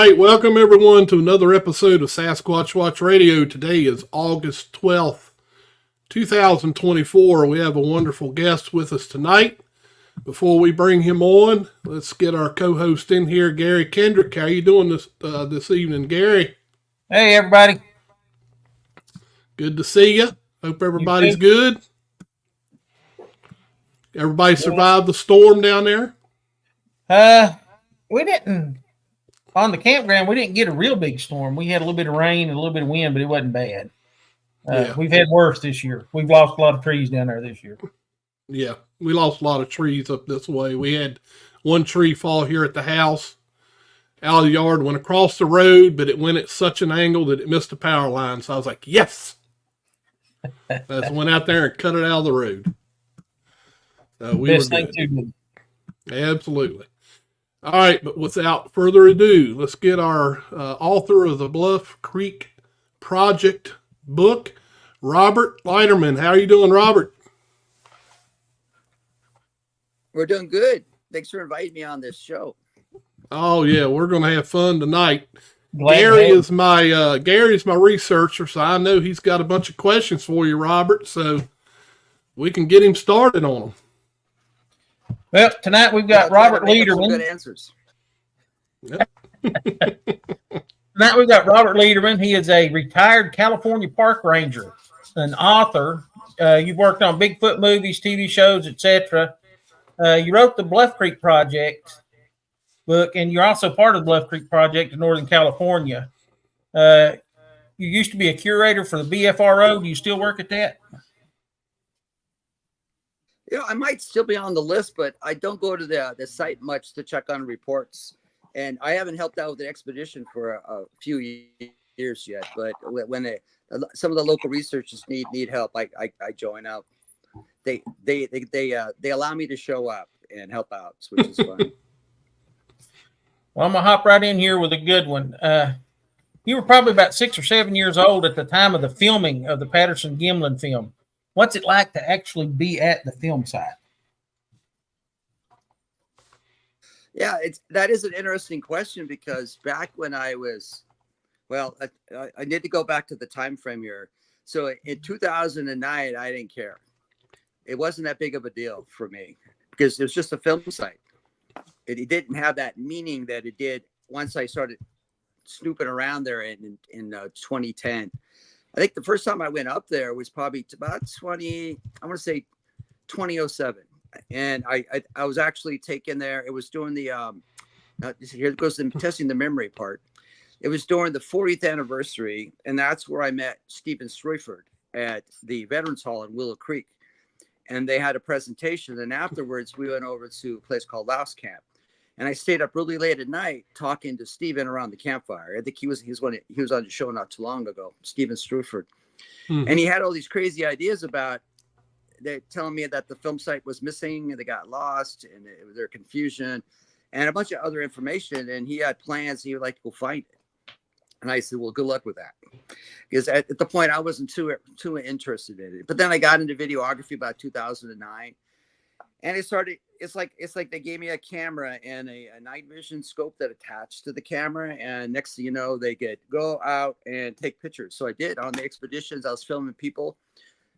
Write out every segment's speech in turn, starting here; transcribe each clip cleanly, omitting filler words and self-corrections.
right, welcome everyone to another episode of Sasquatch Watch Radio. Today is August 12th, 2024. We have a wonderful guest with us tonight. Before we bring him on, let's get our co-host in here, Gary Kendrick. How you doing this evening, Gary? Hey, everybody. Good to see you. Hope everybody's good. Everybody survived the storm down there? We didn't. On the campground, we didn't get a real big storm. We had a little bit of rain and a little bit of wind, but it wasn't bad. We've had worse this year. We've lost a lot of trees down there this year. Yeah, we lost a lot of trees up this way. We had one tree fall here at the house out of the yard, went across the road, but it went at such an angle that it missed the power line. So I was like, yes. I just went out there and cut it out of the road. Best thing to do. Absolutely. All right, but without further ado, let's get our author of the Bluff Creek Project book, Robert Leiterman. How are you doing, Robert? We're doing good. Thanks for inviting me on this show. Oh yeah, we're going to have fun tonight. Gary's my researcher, so I know he's got a bunch of questions for you, Robert. So we can get him started on them. Well, tonight we've got Robert Leiterman. Good answers. Yep. Tonight we've got Robert Leiterman. He is a retired California park ranger, an author. You've worked on Bigfoot movies, TV shows, etc. You wrote the Bluff Creek Project book, and you're also part of the Bluff Creek Project in Northern California. You used to be a curator for the BFRO. Do you still work at that? You know, I might still be on the list, but I don't go to the site much to check on reports. And I haven't helped out with the expedition for a few years yet. But when some of the local researchers need help, I join up. They allow me to show up and help out, which is fun. Well, I'm gonna hop right in here with a good one. You were probably about 6 or 7 years old at the time of the filming of the Patterson-Gimlin film. What's it like to actually be at the film site? Yeah, that is an interesting question, because back when I was, I need to go back to the time frame here. So in 2009, I didn't care. It wasn't that big of a deal for me because it was just a film site. It didn't have that meaning that it did once I started snooping around there in 2010. I think the first time I went up there was probably about 2007. And I was actually taken there. It was during the, here goes the testing the memory part. It was during the 40th anniversary. And that's where I met Stephen Streufert at the Veterans Hall in Willow Creek. And they had a presentation. And afterwards, we went over to a place called Louse Camp. And I stayed up really late at night talking to Stephen around the campfire. I think he was on the show not too long ago, Stephen Streufert. And he had all these crazy ideas about, they're telling me that the film site was missing and they got lost and their confusion and a bunch of other information. And he had plans. He would like to go find it. And I said, well, good luck with that. Because at the point I wasn't too interested in it. But then I got into videography about 2009. And it's like they gave me a camera and a night vision scope that attached to the camera. And next thing you know, they go out and take pictures. So I did on the expeditions. I was filming people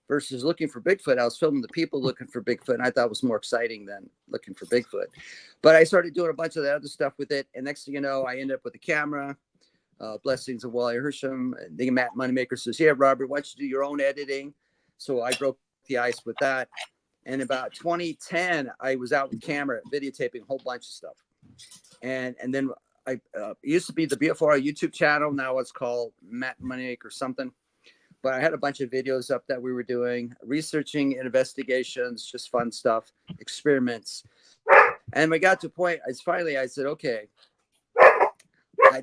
versus looking for Bigfoot. I was filming the people looking for Bigfoot. And I thought it was more exciting than looking for Bigfoot. But I started doing a bunch of the other stuff with it. And next thing you know, I ended up with a camera. Blessings of Wally Hersham. The Matt Moneymaker says, yeah, Robert, why don't you do your own editing? So I broke the ice with that. And about 2010, I was out with camera videotaping a whole bunch of stuff. And then I it used to be the BFR YouTube channel. Now it's called Matt Moneymaker something. But I had a bunch of videos up that we were doing, researching investigations, just fun stuff, experiments. And we got to a point, I said, okay,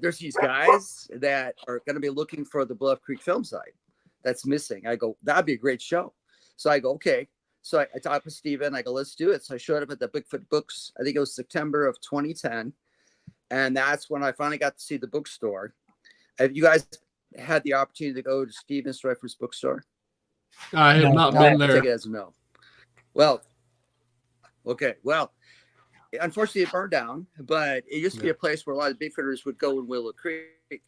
there's these guys that are going to be looking for the Bluff Creek film site that's missing. I go, that'd be a great show. So I go, okay. So I talked with Steven. I go, let's do it. So I showed up at the Bigfoot Books. I think it was September of 2010. And that's when I finally got to see the bookstore. Have you guys had the opportunity to go to Steven Streifer's bookstore? I have not been there. Take it as a no. Well, okay. Well, unfortunately it burned down, but it used to be a place where a lot of Bigfooters would go in Willow Creek.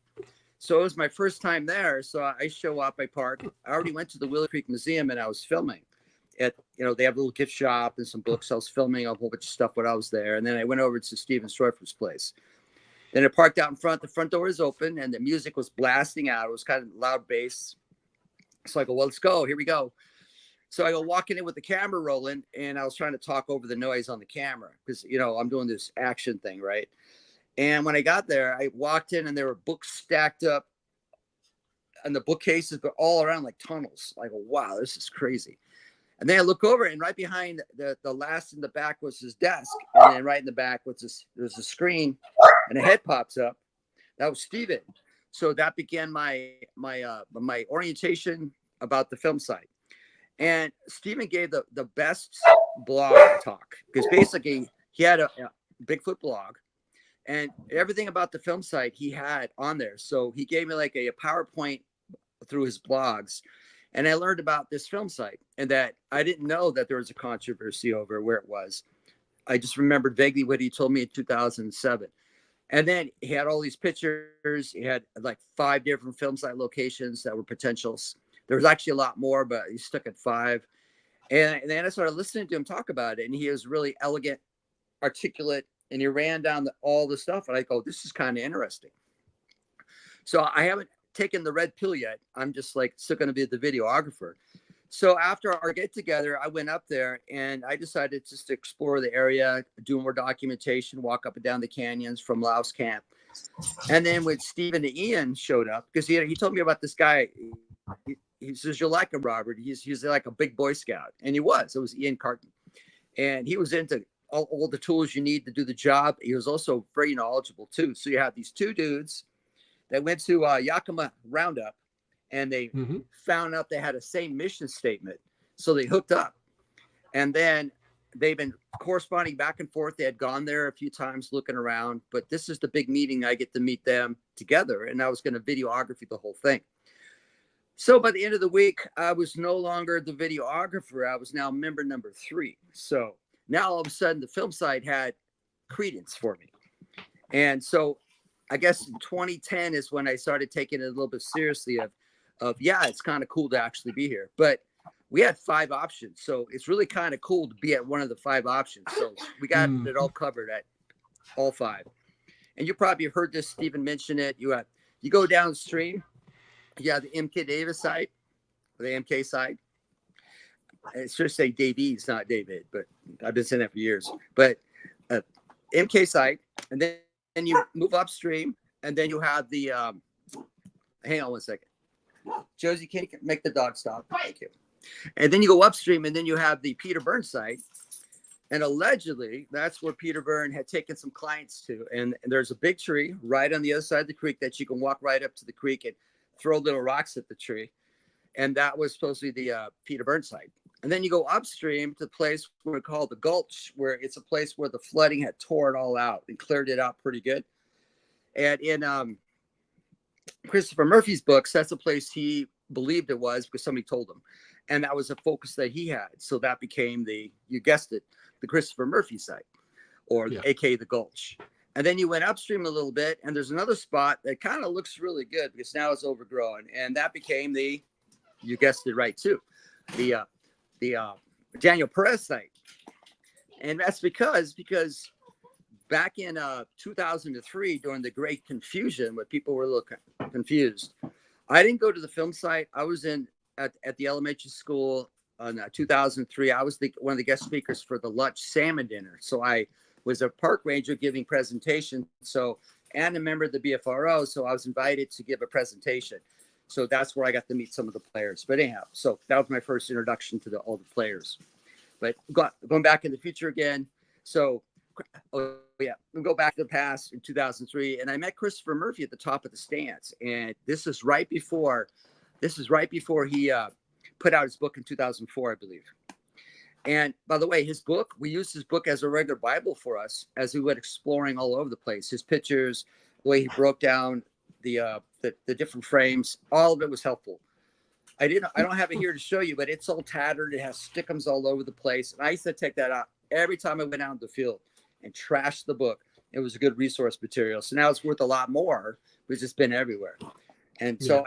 So it was my first time there. So I show up, I park. I already went to the Willow Creek Museum and I was filming. They have a little gift shop and some books. I was filming a whole bunch of stuff when I was there. And then I went over to Steven Stroifer's place. Then I parked out in front. The front door is open and the music was blasting out. It was kind of loud bass. So I go, well, let's go. Here we go. So I go walking in with the camera rolling, and I was trying to talk over the noise on the camera because, I'm doing this action thing, right? And when I got there, I walked in and there were books stacked up and the bookcases, but all around like tunnels. I go, wow, this is crazy. And then I look over, and right behind the last in the back was his desk. And then right in the back was there's a screen, and a head pops up. That was Steven. So that began my orientation about the film site. And Steven gave the best blog talk because basically he had a Bigfoot blog and everything about the film site he had on there. So he gave me like a PowerPoint through his blogs. And I learned about this film site and that I didn't know that there was a controversy over where it was. I just remembered vaguely what he told me in 2007. And then he had all these pictures. He had like 5 different film site locations that were potentials. There was actually a lot more, but he stuck at 5. And then I started listening to him talk about it. And he was really elegant, articulate, and he ran down all the stuff. And I go, this is kind of interesting. So I haven't taken the red pill yet. I'm just like still going to be the videographer. So after our get together, I went up there and I decided just to explore the area, do more documentation, walk up and down the canyons from Laos Camp. And then when Stephen and Ian showed up, because he told me about this guy. He says, you'll like him, Robert. He's like a big Boy Scout. And he was. It was Ian Carton. And he was into all the tools you need to do the job. He was also very knowledgeable, too. So you have these 2 dudes that went to Yakima Roundup, and they found out they had a same mission statement. So they hooked up. And then they've been corresponding back and forth. They had gone there a few times looking around. But this is the big meeting. I get to meet them together. And I was going to videography the whole thing. So by the end of the week, I was no longer the videographer. I was now member number 3. So now all of a sudden the film site had credence for me. And so I guess in 2010 is when I started taking it a little bit seriously of yeah, it's kind of cool to actually be here. But we had 5 options. So it's really kind of cool to be at one of the 5 options. So we got it all covered at all 5. And you probably heard this, Stephen mentioned it. You go downstream. Yeah, the MK Davis site, or the MK site. It should say Davies, not David, but I've been saying that for years. But MK site, and then you move upstream, and then you have the. Hang on one second, Josie, can you make the dog stop? Thank you. And then you go upstream, and then you have the Peter Byrne site, and allegedly that's where Peter Byrne had taken some clients to. And there's a big tree right on the other side of the creek that you can walk right up to the creek and throw little rocks at the tree. And that was supposed to be the Peter Byrne site. And then you go upstream to the place we call the Gulch, where it's a place where the flooding had tore it all out and cleared it out pretty good. And in Christopher Murphy's books, that's a place he believed it was because somebody told him. And that was a focus that he had. So that became you guessed it, the Christopher Murphy site, or AKA the Gulch. And then you went upstream a little bit, and there's another spot that kind of looks really good because now it's overgrown. And that became you guessed it right too, the Daniel Perez site. And that's because back in 2003, during the Great Confusion, when people were a little confused, I didn't go to the film site. I was at the elementary school in 2003. I was one of the guest speakers for the lunch salmon dinner. So I was a park ranger giving presentation. And a member of the BFRO. So I was invited to give a presentation. So that's where I got to meet some of the players. But anyhow, so that was my first introduction to all the players. But going back in the future again. So, we'll go back to the past in 2003. And I met Christopher Murphy at the top of the stands. And this is right before he put out his book in 2004, I believe. And by the way, his book, we used his book as a regular Bible for us as we went exploring all over the place. His pictures, the way he broke down the different frames, all of it was helpful. I don't have it here to show you, but it's all tattered. It has stickums all over the place. And I used to take that out every time I went out in the field. and trashed the book. It was a good resource material. So now it's worth a lot more, because it's been everywhere. And so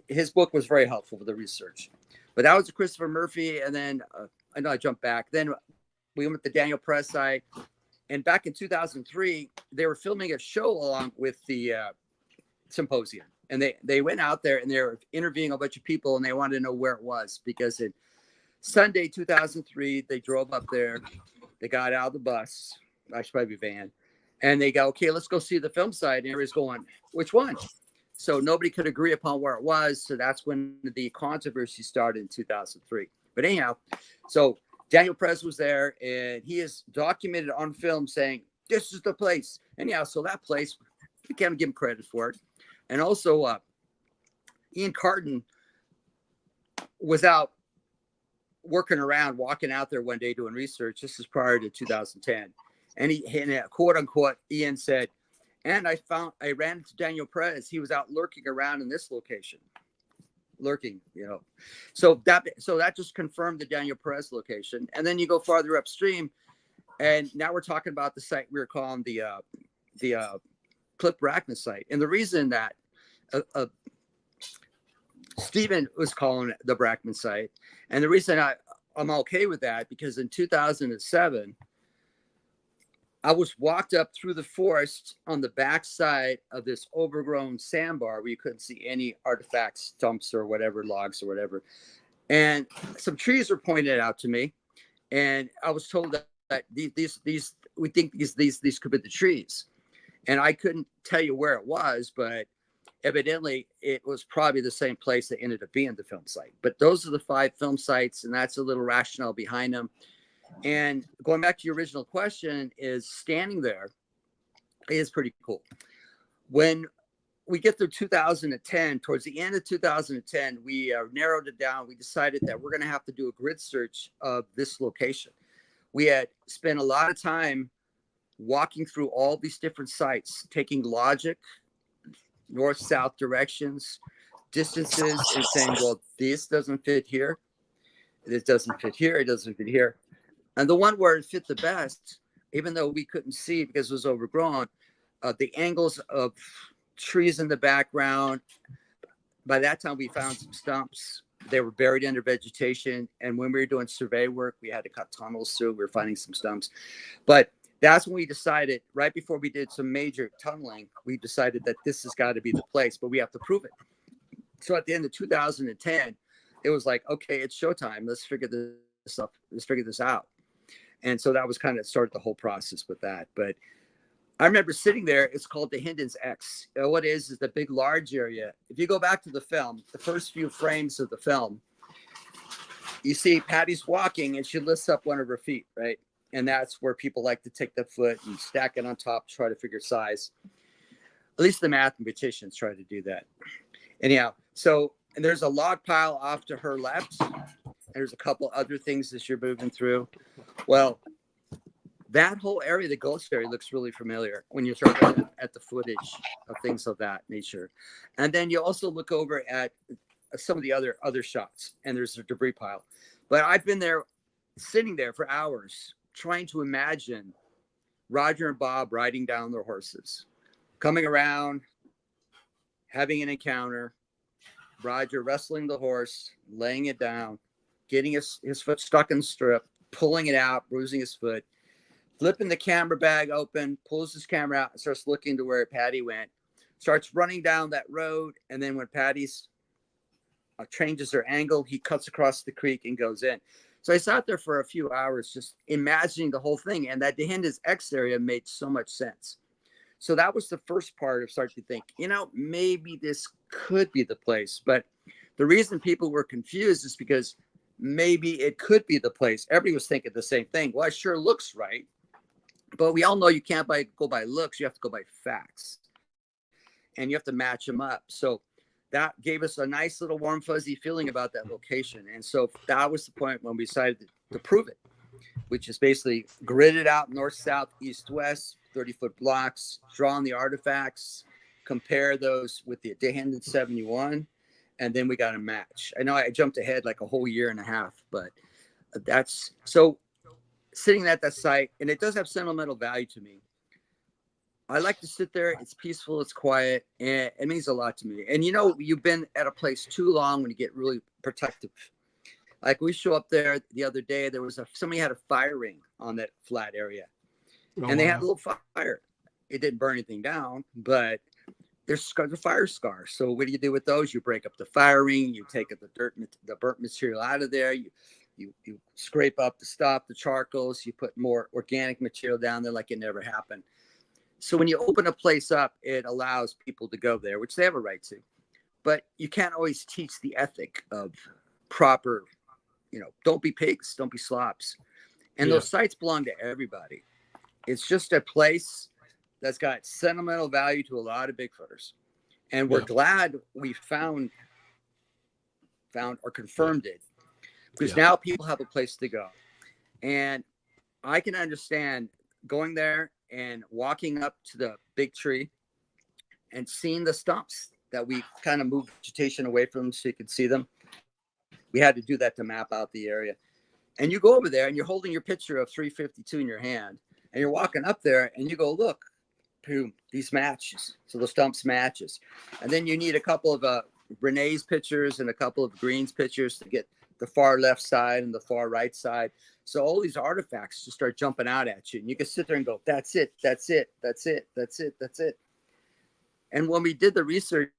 his book was very helpful for the research. But that was Christopher Murphy. And then I know I jumped back. Then we went to the Daniel Perez site. And back in 2003, they were filming a show along with the symposium. And they went out there and they were interviewing a bunch of people, and they wanted to know where it was, because in Sunday, 2003, they drove up there. They got out of the bus, actually probably van, and they go, okay, let's go see the film site. And everybody's going, which one? So nobody could agree upon where it was. So that's when the controversy started in 2003. But anyhow, so Daniel Perez was there, and he is documented on film saying, this is the place. Anyhow, so that place, we can't give him credit for it. And also, Ian Carton was out working around, walking out there one day doing research. This is prior to 2010. And quote unquote, Ian said, and I ran into Daniel Perez. He was out lurking around in this location. Lurking, you know. So that just confirmed the Daniel Perez location. And then you go farther upstream, and now we're talking about the site we were calling the Cliff Bracknell site. And the reason that Stephen was calling it the Brackman site, and the reason I'm okay with that, because in 2007, I was walked up through the forest on the backside of this overgrown sandbar where you couldn't see any artifacts, stumps or whatever, logs or whatever. And some trees were pointed out to me, and I was told that these we think these could be the trees. And I couldn't tell you where it was, but evidently it was probably the same place that ended up being the film site. But those are the 5 film sites, and that's a little rationale behind them. And going back to your original question, is standing there is pretty cool. When we get through 2010, towards the end of 2010, we narrowed it down. We decided that we're going to have to do a grid search of this location. We had spent a lot of time walking through all these different sites, taking logic, north-south directions, distances, and saying, well, this doesn't fit here. This doesn't fit here. It doesn't fit here. And the one where it fit the best, even though we couldn't see because it was overgrown, the angles of trees in the background. By that time, we found some stumps. They were buried under vegetation. And when we were doing survey work, we had to cut tunnels through. We were finding some stumps. But that's when we decided, right before we did some major tunneling, we decided that this has got to be the place, but we have to prove it. So at the end of 2010, it was like, okay, it's showtime. Let's figure this up. Let's figure this out. And so that was kind of started the whole process with that. But I remember sitting there. It's called the Hindens X. What it is the big, large area. If you go back to the film, the first few frames of the film, you see Patty's walking and she lifts up one of her feet, right? And that's where people like to take the foot and stack it on top to try to figure size. At least the mathematicians try to do that. Anyhow, so, and there's a log pile off to her left. There's a couple other things as you're moving through. Well, that whole area, the ghost area, looks really familiar when you start looking at the footage of things of that nature. And then you also look over at some of the other shots, and there's a debris pile. But I've been there, sitting there for hours, trying to imagine Roger and Bob riding down their horses, coming around, having an encounter, Roger wrestling the horse, laying it down, getting his foot stuck in the stirrup, pulling it out, bruising his foot, flipping the camera bag open, pulls his camera out and starts looking to where Patty went, starts running down that road. And then when Patty's changes her angle, he cuts across the creek and goes in. So I sat there for a few hours just imagining the whole thing. And that Hindens X area made so much sense. So that was the first part of starting to think, maybe this could be the place. But the reason people were confused is because maybe it could be the place. Everybody was thinking the same thing. Well, it sure looks right. But we all know you can't go by looks. You have to go by facts. And you have to match them up. So that gave us a nice little warm, fuzzy feeling about that location. And so that was the point when we decided to prove it, which is basically gridded out north, south, east, west, 30-foot blocks, draw on the artifacts, compare those with the Hindens 71, and then we got a match. I know I jumped ahead like a whole year and a half, but that's so sitting at that site, and it does have sentimental value to me. I like to sit there. It's peaceful. It's quiet. And it means a lot to me. And, you've been at a place too long when you get really protective. Like we show up there the other day, somebody had a fire ring on that flat area. And they had a little fire. It didn't burn anything down, but there's a fire scar. So what do you do with those? You break up the fire ring. You take the burnt material out of there. You scrape up the stuff, the charcoals. You put more organic material down there like it never happened. So when you open a place up, it allows people to go there, which they have a right to. But you can't always teach the ethic of proper, don't be pigs, don't be slobs. And those sites belong to everybody. It's just a place that's got sentimental value to a lot of Bigfooters. And we're glad we found or confirmed it, because now people have a place to go. And I can understand going there and walking up to the big tree and seeing the stumps that we kind of moved vegetation away from so you could see them. We had to do that to map out the area. And you go over there and you're holding your picture of 352 in your hand, and you're walking up there and you go, look, boom, these matches. So the stumps matches. And then you need a couple of Renee's pictures and a couple of Green's pictures to get the far left side and the far right side. So all these artifacts just start jumping out at you, and you can sit there and go, that's it, that's it, that's it, that's it, that's it. And when we did the research,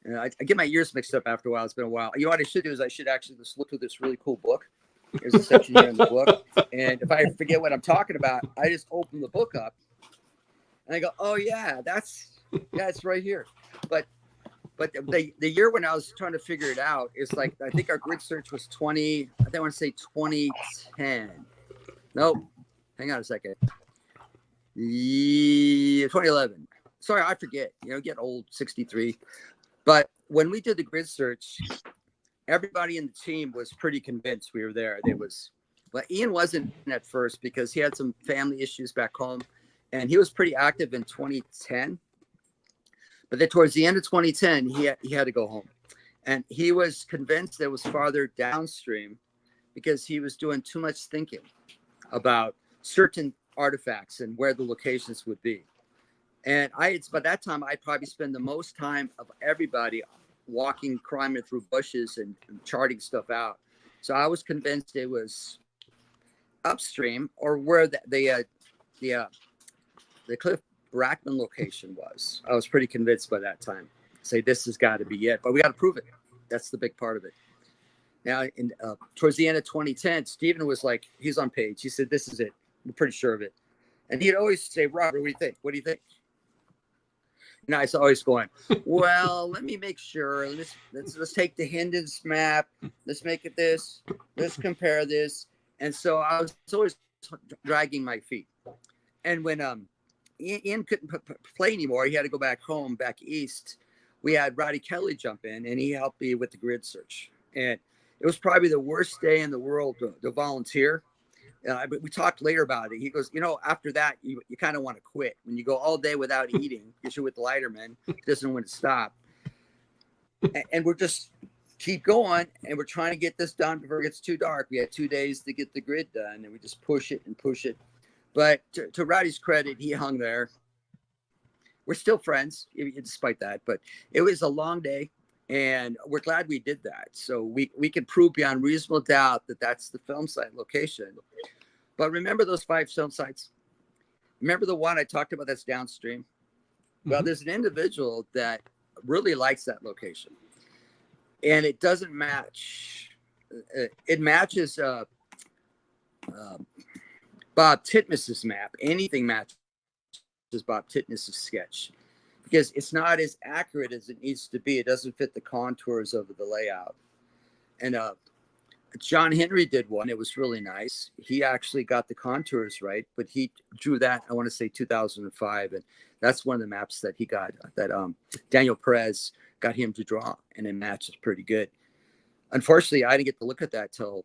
I get my years mixed up after a while. It's been a while. What I should do is I should actually just look through this really cool book. There's a section here in the book. And if I forget what I'm talking about, I just open the book up and I go, oh yeah, it's right here. But the year when I was trying to figure it out is like, I think our grid search was 2010. Nope. Hang on a second. 2011. Sorry, I forget. Get old, 63. But when we did the grid search, everybody in the team was pretty convinced we were there. But Ian wasn't at first because he had some family issues back home, and he was pretty active in 2010. But then towards the end of 2010, he had to go home, and he was convinced it was farther downstream because he was doing too much thinking about certain artifacts and where the locations would be. And by that time, I'd probably spend the most time of everybody walking, climbing through bushes and charting stuff out. So I was convinced it was upstream, or where the Cliff Brackman location was. I was pretty convinced by that time. Say this has got to be it, but we got to prove it. That's the big part of it. Now, towards the end of 2010, Stephen was like, he's on page. He said, this is it. We're pretty sure of it. And he'd always say, Robert, what do you think? What do you think? And I was always going, well, let me make sure. Let's take the Hendon's map. Let's make it this. Let's compare this. And so I was always dragging my feet. And when Ian couldn't play anymore, he had to go back home, back east. We had Roddy Kelly jump in, and he helped me with the grid search. And it was probably the worst day in the world to volunteer. But we talked later about it. He goes, after that, you kind of want to quit. When you go all day without eating, because you're with Leiterman, doesn't want to stop. And we're just keep going, and we're trying to get this done before it gets too dark. We had 2 days to get the grid done, and we just push it and push it. But to Roddy's credit, he hung there. We're still friends, despite that. But it was a long day, and we're glad we did that. So we can prove beyond reasonable doubt that that's the film site location. But remember those 5 film sites? Remember the one I talked about that's downstream? Well, there's an individual that really likes that location. And it doesn't match. It matches Bob Titmus's map. Anything matches Bob Titmus's sketch, because it's not as accurate as it needs to be. It doesn't fit the contours of the layout. And John Henry did one. It was really nice. He actually got the contours right, but he drew that, I want to say 2005. And that's one of the maps that he got, that Daniel Perez got him to draw, and it matches pretty good. Unfortunately, I didn't get to look at that till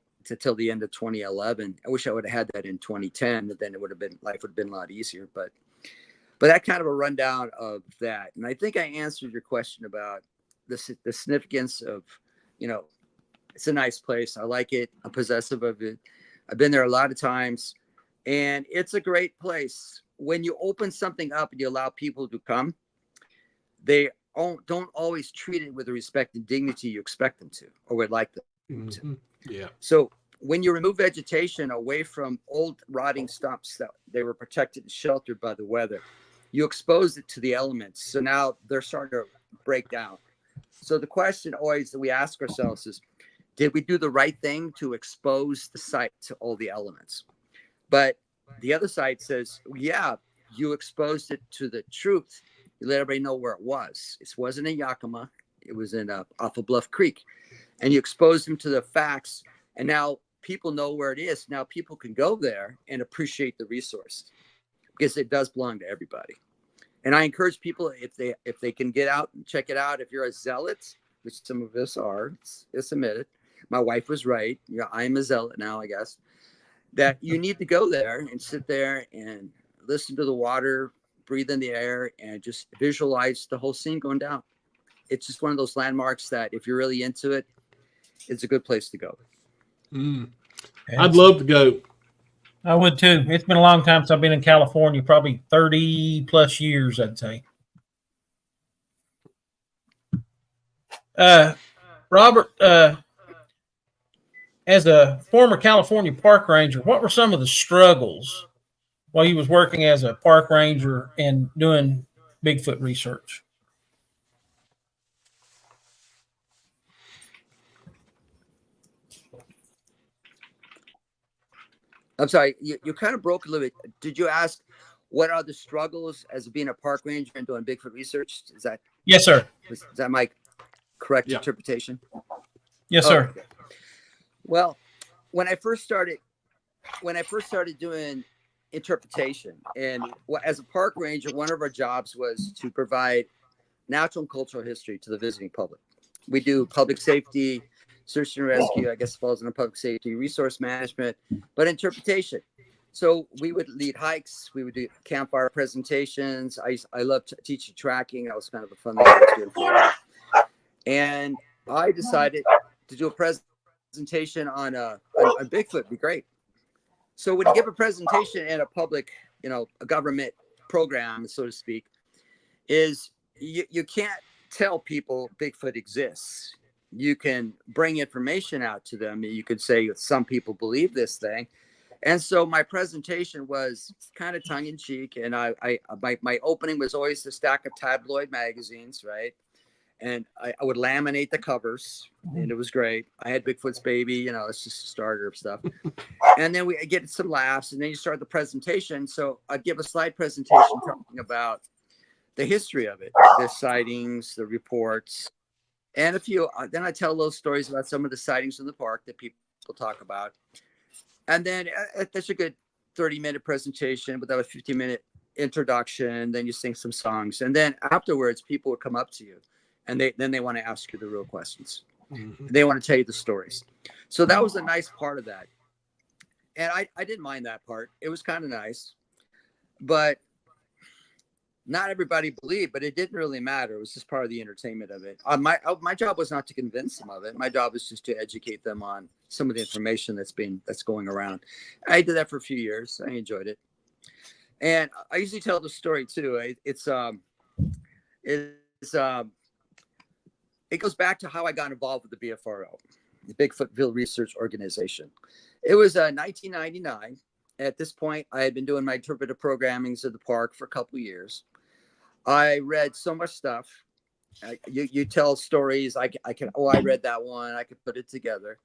the end of 2011. I wish I would have had that in 2010, but then life would have been a lot easier. But that kind of a rundown of that. And I think I answered your question about the significance of, it's a nice place. I like it. I'm possessive of it. I've been there a lot of times, and it's a great place. When you open something up and you allow people to come, they don't always treat it with the respect and dignity you expect them to or would like them to. Yeah. So when you remove vegetation away from old rotting stumps that they were protected and sheltered by the weather, you expose it to the elements. So now they're starting to break down. So the question always that we ask ourselves is, did we do the right thing to expose the site to all the elements? But the other side says, yeah, you exposed it to the truth. You let everybody know where it was. It wasn't in Yakima. It was in off of Bluff Creek. And you exposed them to the facts. And now people know where it is. Now people can go there and appreciate the resource because it does belong to everybody. And I encourage people, if they can get out and check it out, if you're a zealot, which some of us are, it's admitted. My wife was right. Yeah, I'm a zealot now, I guess. That you need to go there and sit there and listen to the water, breathe in the air, and just visualize the whole scene going down. It's just one of those landmarks that if you're really into it, it's a good place to go. I'd love to go. I would too. It's been a long time since I've been in California, probably 30 plus years, I'd say. Robert, as a former California park ranger, what were some of the struggles while you was working as a park ranger and doing Bigfoot research? I'm sorry, you kind of broke a little bit. Did you ask what are the struggles as being a park ranger and doing Bigfoot research? Is that Yes, sir. is that my correct interpretation? Yes, sir. Okay. Well, when I first started doing interpretation, and as a park ranger, one of our jobs was to provide natural and cultural history to the visiting public. We do public safety, search and rescue, I guess falls under public safety, resource management, but interpretation. So we would lead hikes, we would do campfire presentations. I loved teaching tracking. That was kind of a fun thing I was doing for a while. And I decided to do a presentation on Bigfoot. Would be great. So when you give a presentation in a public, a government program, so to speak, is you can't tell people Bigfoot exists. You can bring information out to them. You could say some people believe this thing. And so my presentation was kind of tongue in cheek. And my opening was always a stack of tabloid magazines, right? And I would laminate the covers, and it was great. I had Bigfoot's baby, it's just a starter of stuff. And then we get some laughs, and then you start the presentation. So I'd give a slide presentation talking about the history of it, the sightings, the reports, and then I tell those stories about some of the sightings in the park that people talk about. And then that's a good 30-minute presentation without a 15-minute introduction. Then you sing some songs. And then afterwards, people would come up to you, and they want to ask you the real questions. Mm-hmm. They want to tell you the stories. So that was a nice part of that. And I didn't mind that part. It was kind of nice. But not everybody believed, but it didn't really matter. It was just part of the entertainment of it. My job was not to convince them of it. My job was just to educate them on some of the information that's going around. I did that for a few years. I enjoyed it. And I usually tell the story too. It goes back to how I got involved with the BFRO, the Bigfoot Field Research Organization. It was 1999. At this point, I had been doing my interpretive programmings of the park for a couple of years. I read so much stuff. You tell stories. I read that one. I could put it together.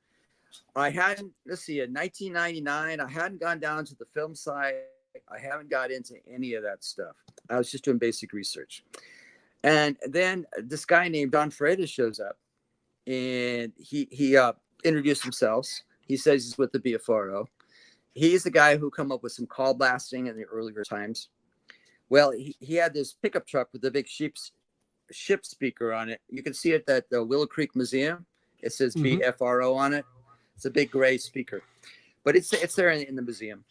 I hadn't, in 1999, I hadn't gone down to the film site. I haven't got into any of that stuff. I was just doing basic research. And then this guy named Don Freitas shows up, and he introduced himself. He says he's with the BFRO. He's the guy who come up with some call blasting in the earlier times. Well, he had this pickup truck with a big ship speaker on it. You can see it at the Willow Creek Museum. It says BFRO on it. It's a big gray speaker, but it's there in the museum.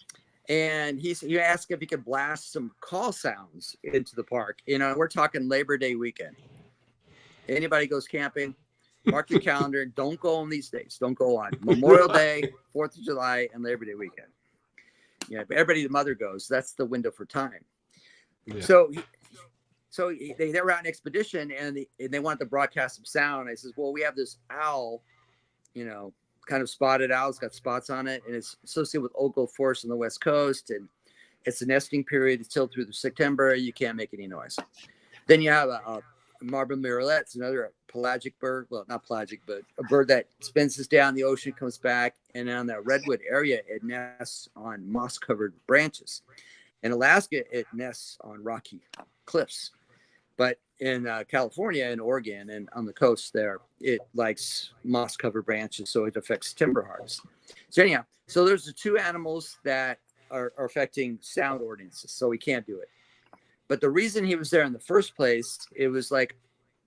And he asked if he could blast some call sounds into the park. We're talking Labor Day weekend. Anybody goes camping, Mark your calendar. Don't go on these days. Don't go on Memorial Day, 4th of July, and Labor Day weekend. Yeah, but everybody, the mother goes. That's the window for time. Yeah. So they were out on expedition, and they wanted to broadcast some sound. I says, well, we have this owl, kind of spotted owl. It's got spots on it, and it's associated with old growth forest on the West Coast, and it's a nesting period until through September. You can't make any noise. Then you have a marble murrelet. It's another pelagic bird. Well, not pelagic, but a bird that spends down the ocean, comes back, and on that redwood area, it nests on moss-covered branches. In Alaska, it nests on rocky cliffs. But in California and Oregon and on the coast there, it likes moss-covered branches, so it affects timber harvest. So anyhow, so there's the two animals that are affecting sound ordinances, so we can't do it. But the reason he was there in the first place, it was like,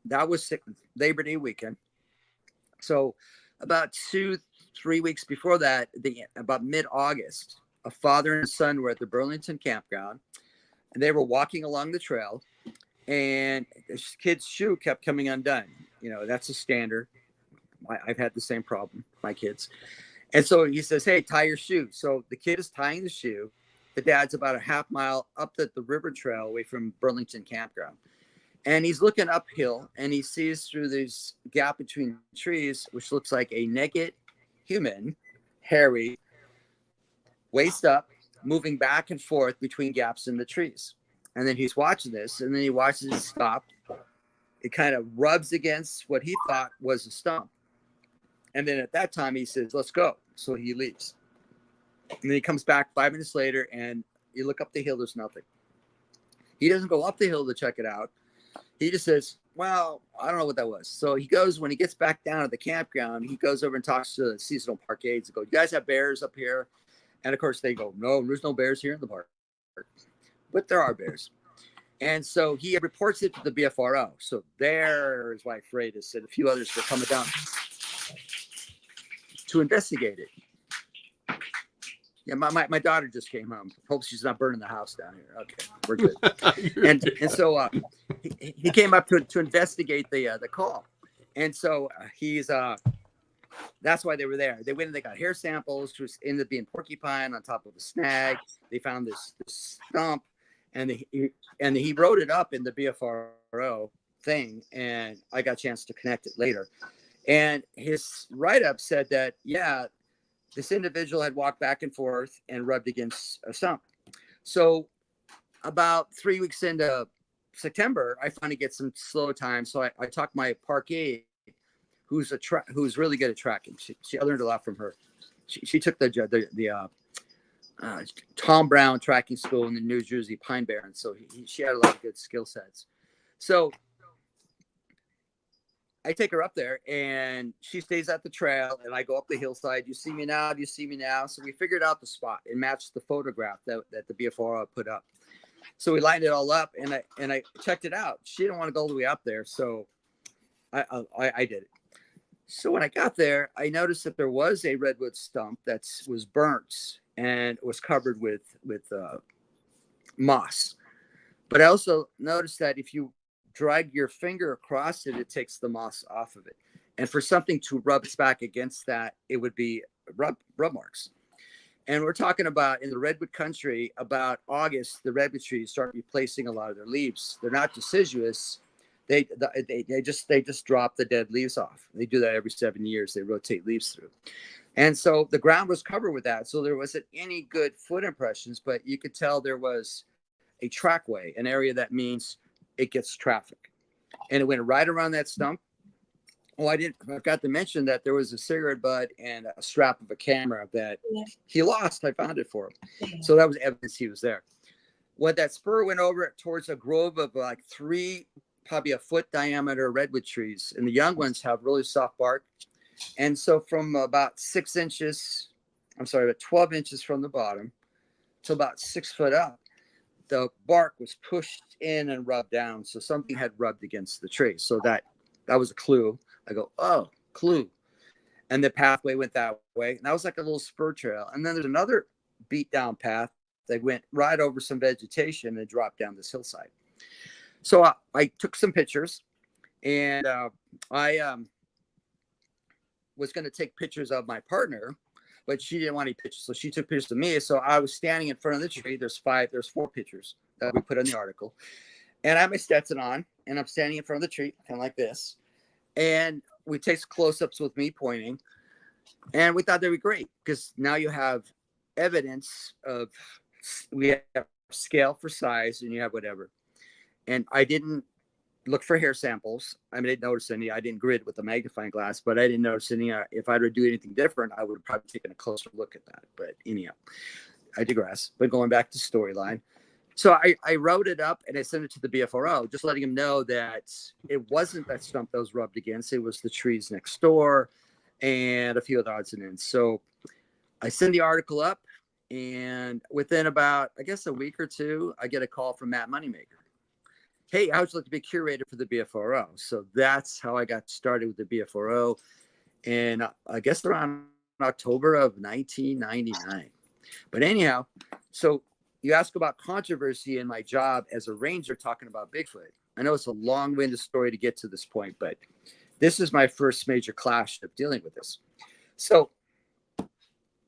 that was Labor Day weekend. So about 2-3 weeks before that, about mid-August, a father and son were at the Burlington campground, and they were walking along the trail, and this kid's shoe kept coming undone. That's a standard. I've had the same problem, my kids. And so he says, hey, tie your shoe. So the kid is tying the shoe. The dad's about a half mile up the river trail away from Burlington campground. And he's looking uphill, and he sees through this gap between trees, which looks like a naked human, hairy, waist up, moving back and forth between gaps in the trees. And then he's watching this, and then he watches it stop. It kind of rubs against what he thought was a stump. And then at that time, he says, let's go. So he leaves. And then he comes back 5 minutes later, and you look up the hill, there's nothing. He doesn't go up the hill to check it out. He just says, well, I don't know what that was. So he goes, when he gets back down at the campground, he goes over and talks to the seasonal park aides and goes, you guys have bears up here? And of course they go, no, there's no bears here in the park. But there are bears. And so he reports it to the BFRO. So there his wife Redis and a few others were coming down to investigate it. Yeah, my daughter just came home. Hope she's not burning the house down here. Okay, we're good. and so he came up to investigate the call. And so that's why they were there. They went and they got hair samples, which ended up being porcupine on top of a snag. They found this stump, and he wrote it up in the BFRO thing, and I got a chance to connect it later. And his write-up said that, yeah, this individual had walked back and forth and rubbed against a stump. So about 3 weeks into September, I finally get some slow time. So I talked my park aide, who's really good at tracking. I learned a lot from her. She took the Tom Brown tracking school in the New Jersey Pine Barrens. So she had a lot of good skill sets. So I take her up there, and she stays at the trail, and I go up the hillside. You see me now? Do you see me now? So we figured out the spot and matched the photograph that the BFRO put up. So we lined it all up, and I checked it out. She didn't want to go all the way up there, so I did it. So when I got there, I noticed that there was a redwood stump that was burnt and was covered with moss. But I also noticed that if you drag your finger across it, it takes the moss off of it. And for something to rub back against that, it would be rub marks. And we're talking about in the redwood country, about August, the redwood trees start replacing a lot of their leaves. They're not deciduous. They just drop the dead leaves off. They do that every 7 years. They rotate leaves through. And so the ground was covered with that. So there wasn't any good foot impressions, but you could tell there was a trackway, an area that means it gets traffic. And it went right around that stump. Oh, I forgot to mention that there was a cigarette butt and a strap of a camera that he lost. I found it for him. So that was evidence he was there. When that spur went over towards a grove of like 3, probably a foot diameter redwood trees, and the young ones have really soft bark. And so from about 6 inches, about 12 inches from the bottom to about 6 foot up, the bark was pushed in and rubbed down. So something had rubbed against the tree. So that was a clue. I go, oh, clue. And the pathway went that way. And that was like a little spur trail. And then there's another beat down path that went right over some vegetation and dropped down this hillside. So I took some pictures, and I was going to take pictures of my partner, but she didn't want any pictures. So she took pictures of me. So I was standing in front of the tree. There's 4 pictures that we put in the article. And I have my Stetson on, and I'm standing in front of the tree, kind of like this. And we take close-ups with me pointing. And we thought they were great because now you have evidence of, we have scale for size and you have whatever. And I didn't look for hair samples. I mean, I didn't notice any. I didn't grid with a magnifying glass, but I didn't notice any. If I were to do anything different, I would have probably taken a closer look at that. But anyhow, I digress. But going back to storyline. So I wrote it up and I sent it to the BFRO, just letting him know that it wasn't that stump that was rubbed against. It was the trees next door and a few other odds and ends. So I send the article up, and within about, I guess, a week or two, I get a call from Matt Moneymaker. Hey, I would like to be curator for the BFRO. So that's how I got started with the BFRO. And I guess around October of 1999. But anyhow, so you ask about controversy in my job as a ranger talking about Bigfoot. I know it's a long-winded story to get to this point, but this is my first major clash of dealing with this. So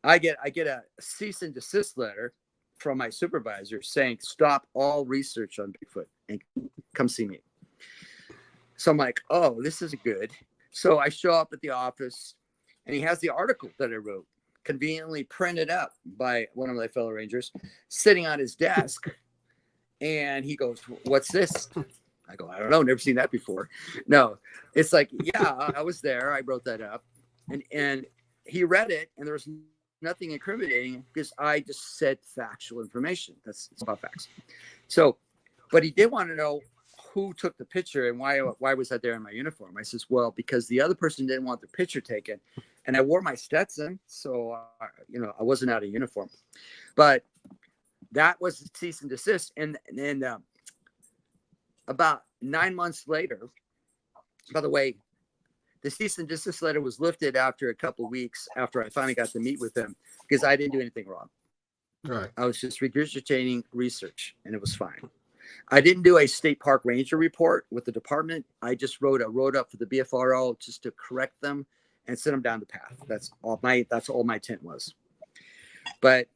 I get a cease and desist letter from my supervisor saying, stop all research on Bigfoot and come see me. So I'm like, oh, this is good. So I show up at the office, and he has the article that I wrote, conveniently printed up by one of my fellow rangers, sitting on his desk. And he goes, what's this? I go, I don't know, never seen that before. No, it's like, yeah, I was there. I wrote that up. And he read it, and there was nothing incriminating because I just said factual information. It's about facts. So, but he did want to know who took the picture and why was I there in my uniform? I says, well, because the other person didn't want the picture taken, and I wore my Stetson, so I wasn't out of uniform. But that was the cease and desist, and about 9 months later, by the way, the cease and desist letter was lifted after a couple of weeks after I finally got to meet with him because I didn't do anything wrong. Right. I was just regurgitating research, and it was fine. I didn't do a state park ranger report with the department. I just wrote up for the BFRO just to correct them and send them down the path. That's all my intent was. But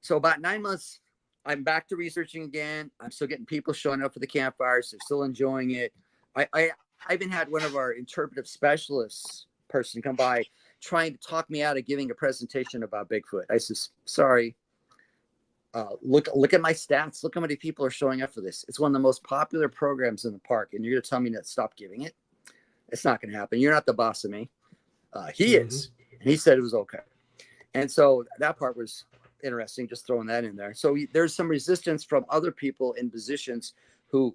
so about 9 months, I'm back to researching again. I'm still getting people showing up for the campfires. They're still enjoying it. I even had one of our interpretive specialists person come by trying to talk me out of giving a presentation about Bigfoot. I says, sorry. Look at my stats. Look how many people are showing up for this. It's one of the most popular programs in the park, and you're going to tell me to stop giving it? It's not going to happen. You're not the boss of me. He is. And he said it was okay. And so that part was interesting, just throwing that in there. So there's some resistance from other people in positions who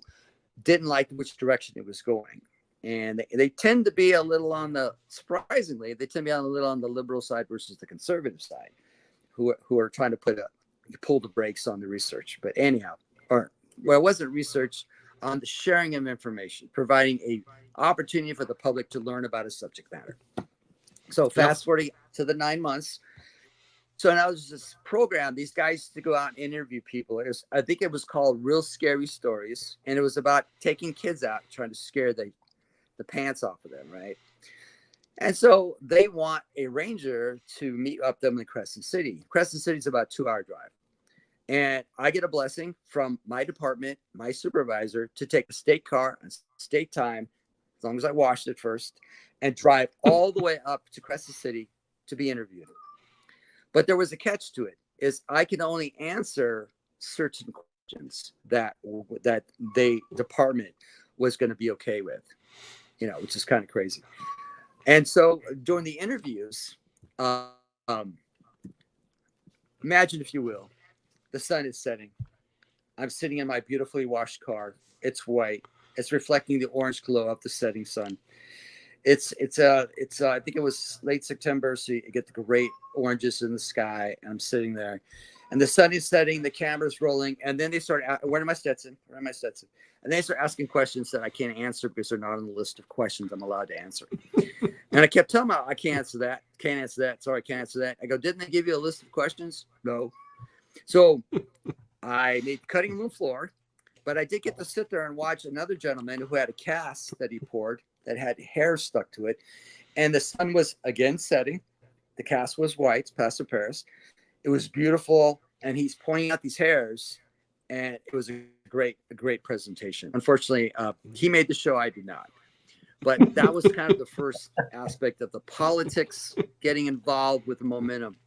didn't like which direction it was going. And they tend to be a little surprisingly, they tend to be a little on the liberal side versus the conservative side, who are trying to pull the brakes on the research. But anyhow, it wasn't research, on the sharing of information, providing a opportunity for the public to learn about a subject matter. So fast forwarding to the 9 months. So now there's this program, these guys to go out and interview people. I think it was called Real Scary Stories. And it was about taking kids out, trying to scare the pants off of them, right? And so they want a ranger to meet up them in Crescent City. Crescent City is about a 2-hour drive. And I get a blessing from my department, my supervisor, to take a state car on state time, as long as I washed it first, and drive all the way up to Crescent City to be interviewed. But there was a catch to it, is I can only answer certain questions that the department was going to be okay with, which is kind of crazy. And so during the interviews, imagine, if you will, the sun is setting. I'm sitting in my beautifully washed car. It's white. It's reflecting the orange glow of the setting sun. It's I think it was late September, so you get the great oranges in the sky. And I'm sitting there, and the sun is setting, the camera's rolling, and then they start, where am my Stetson? And they start asking questions that I can't answer because they're not on the list of questions I'm allowed to answer. And I kept telling them, I can't answer that. Sorry, I can't answer that. I go, didn't they give you a list of questions? No. So I made cutting room floor, but I did get to sit there and watch another gentleman who had a cast that he poured that had hair stuck to it. And the sun was again setting. The cast was white, Pastor Paris. It was beautiful. And he's pointing out these hairs. And it was a great presentation. Unfortunately, he made the show. I did not. But that was kind of the first aspect of the politics getting involved with the momentum.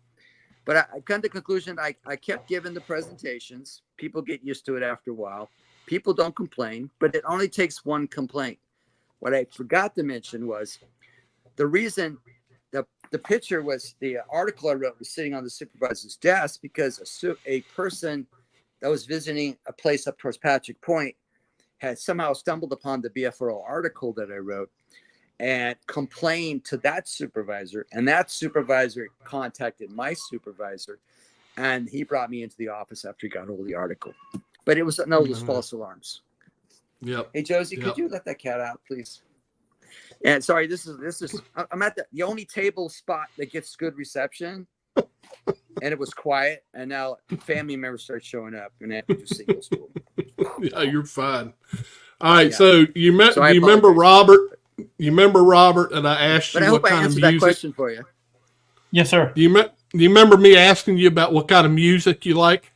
But I come to the conclusion, I kept giving the presentations. People get used to it after a while. People don't complain, but it only takes one complaint. What I forgot to mention was the reason the picture was, the article I wrote was sitting on the supervisor's desk because a person that was visiting a place up towards Patrick Point had somehow stumbled upon the BFRO article that I wrote and complained to that supervisor. And that supervisor contacted my supervisor, and he brought me into the office after he got hold of the article. But it was no those false alarms. Yep. Hey, Josie, could you let that cat out, please? And sorry, this is I'm at the only table spot that gets good reception. And it was quiet, and now family members start showing up, and I have to do signals to them. Yeah, you're fine. All right, Yeah. so you remember Robert? You remember Robert? And I asked But I you hope what I kind of answered that music. question for you. Yes, sir. You remember me asking you about what kind of music you like?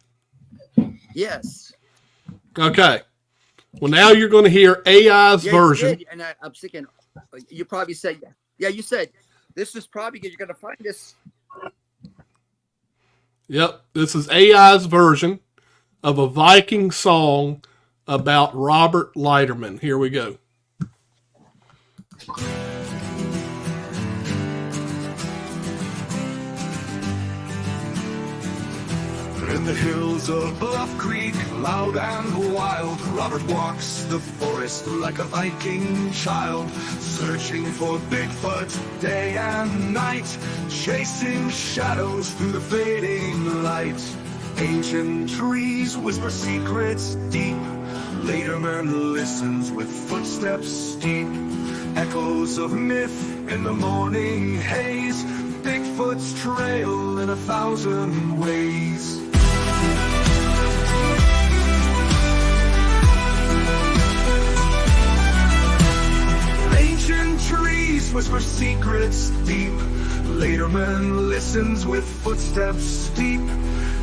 Yes. Okay. Well, now you're going to hear AI's Yeah, version. you did. And I'm thinking, you probably said, yeah, you said, this is probably good. You're going to find this. Yep, this is AI's version of a Viking song about Robert Leiterman. Here we go. In the hills of Bluff Creek, loud and wild, Robert walks the forest like a Viking child, searching for Bigfoot day and night, chasing shadows through the fading light. Ancient trees whisper secrets deep, Leiterman listens with footsteps steep, echoes of myth in the morning haze, Bigfoot's trail in 1,000 ways. Ancient trees whisper secrets deep, Leiterman listens with footsteps steep,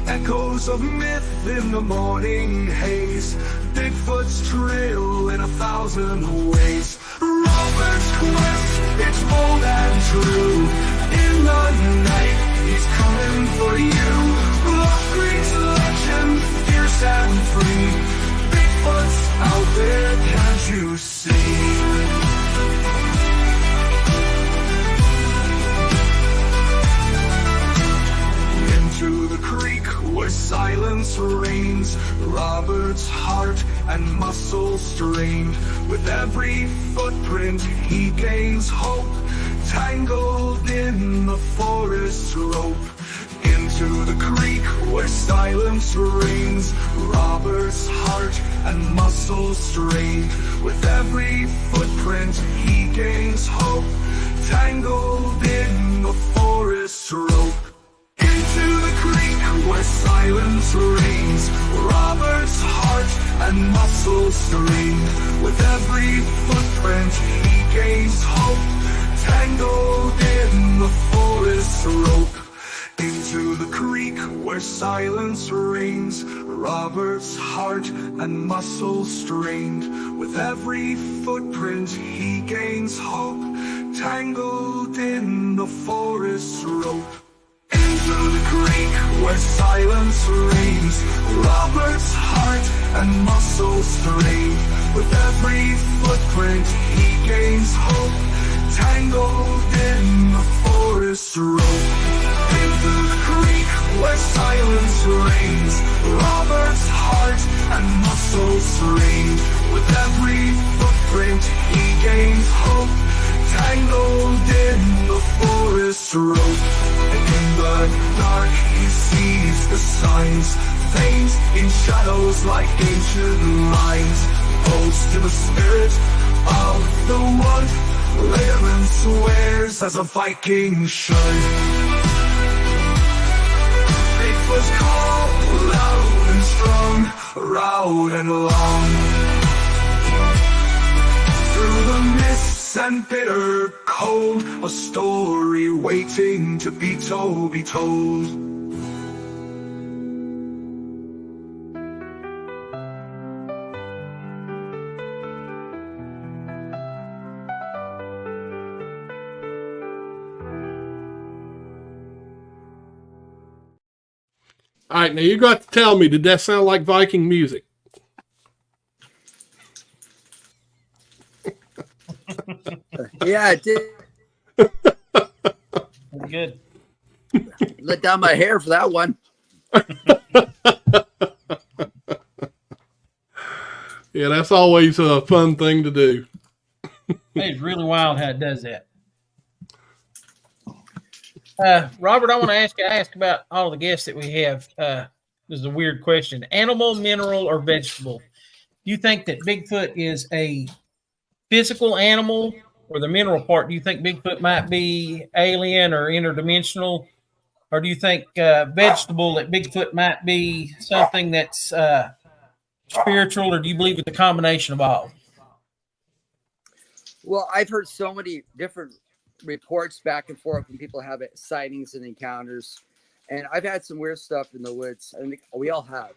echoes of myth in the morning haze, Bigfoot's trail in 1,000 ways. Robert's quest, it's bold and true, in the night he's coming for you. Bluff Creek's legend, fierce and free, Bigfoot's out there, can't you see? Into the creek where silence reigns, Robert's heart and muscle strained. With every footprint he gains hope, tangled in the forest's rope. Into the creek where silence reigns, Robert's heart and muscle strained. With every footprint he gains hope, tangled in the forest's rope. Into the creek where silence reigns, Robert's heart and muscle strained. With every footprint he gains hope, tangled in the forest's rope. Into the creek where silence reigns, Robert's heart and muscle strained. With every footprint he gains hope, tangled in the forest's rope. Into the creek where silence reigns, Robert's heart and muscle strained. With every footprint he gains hope, tangled in the forest rope. Into the creek where silence reigns, Robert's heart and muscle strained. With every footprint he gains hope, tangled in the forest rope. And in the dark he sees the signs, veins in shadows like ancient lines, close to the spirit of the one Leiterman swears as a Viking should. Bigfoot's call, loud and strong, loud and long. Through the mists and bitter cold, a story waiting to be told. All right, now you got to tell me, did that sound like Viking music? Yeah, it did. Pretty good. Let down my hair for that one. Yeah, that's always a fun thing to do. It's really wild how it does that. Robert, I want to ask about all the guests that we have. This is a weird question. Animal, mineral, or vegetable? Do you think that Bigfoot is a physical animal, or the mineral part? Do you think Bigfoot might be alien or interdimensional? Or do you think vegetable, that Bigfoot might be something that's spiritual, or do you believe it's a combination of all? Well, I've heard so many different reports back and forth when people have sightings and encounters. And I've had some weird stuff in the woods. I think we all have.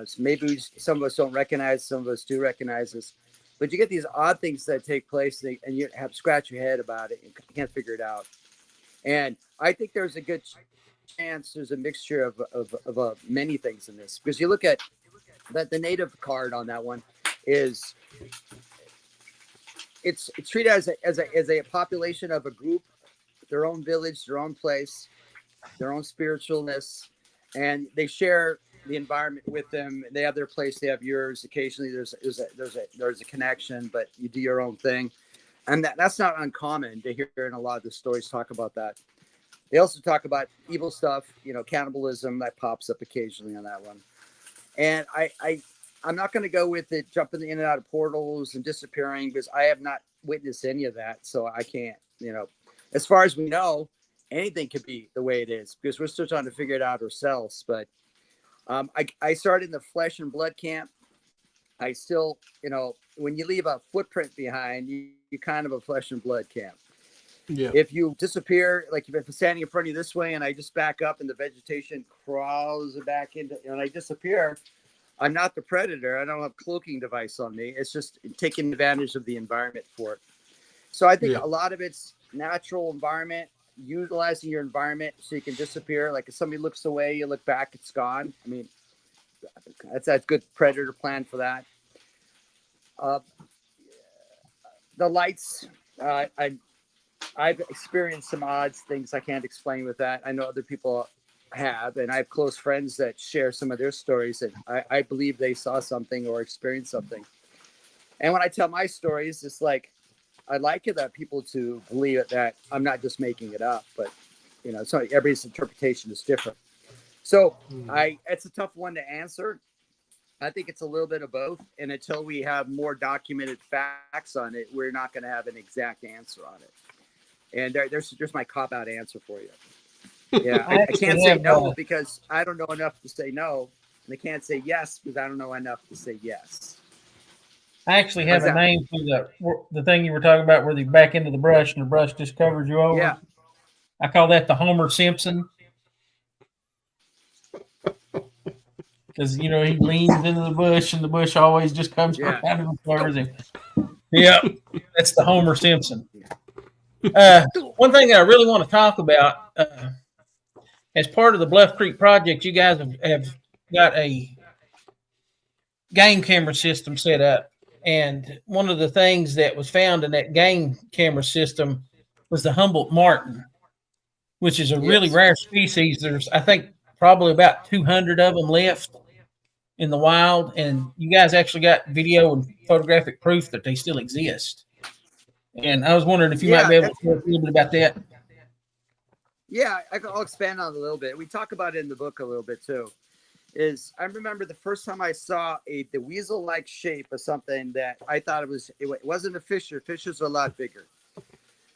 So maybe some of us don't recognize, some of us do recognize this. But you get these odd things that take place, and you have to scratch your head about it. You can't figure it out. And I think there's a good chance there's a mixture of many things in this. Because you look at that, the native card on that one is, it's treated as a population of a group, their own village, their own place, their own spiritualness, and they share the environment with them. They have their place, they have yours. Occasionally there's a connection, but you do your own thing. And that's not uncommon to hear in a lot of the stories talk about that. They also talk about evil stuff, cannibalism that pops up occasionally on that one. And I'm not going to go with it jumping in and out of portals and disappearing, because I have not witnessed any of that. So I can't, as far as we know, anything could be the way it is, because we're still trying to figure it out ourselves. But I started in the flesh and blood camp. I still, when you leave a footprint behind, you kind of a flesh and blood camp. Yeah. If you disappear, like if I'm standing in front of you this way and I just back up and the vegetation crawls back into, and I disappear, I'm not the predator. I don't have a cloaking device on me. It's just taking advantage of the environment for it. So I think a lot of it's natural environment, utilizing your environment so you can disappear. Like if somebody looks away, you look back, it's gone. I mean, that's a good predator plan for that. The lights, I've experienced some odd things I can't explain with that. I know other people have, and I have close friends that share some of their stories, and I believe they saw something or experienced something. And when I tell my stories, it's like, I'd like that people to believe it, that I'm not just making it up, but so everybody's interpretation is different. So it's a tough one to answer. I think it's a little bit of both, and until we have more documented facts on it, we're not going to have an exact answer on it. And there's my cop-out answer for you. Yeah, I can't say no because I don't know enough to say no, and I can't say yes because I don't know enough to say yes. I actually have a name for the thing you were talking about, where you back into the brush and the brush just covers you over. Yeah, I call that the Homer Simpson, because he leans into the bush and the bush always just comes around and covers him. Yeah, that's the Homer Simpson. One thing that I really want to talk about, as part of the Bluff Creek Project, you guys have got a game camera system set up. And one of the things that was found in that game camera system was the Humboldt marten, which is a really rare species. There's, I think, probably about 200 of them left in the wild. And you guys actually got video and photographic proof that they still exist. And I was wondering if you might be able to talk a little bit about that. Yeah, I'll expand on it a little bit. We talk about it in the book a little bit too. I remember the first time I saw the weasel-like shape of something that I thought it wasn't a fisher. Fishers are a lot bigger,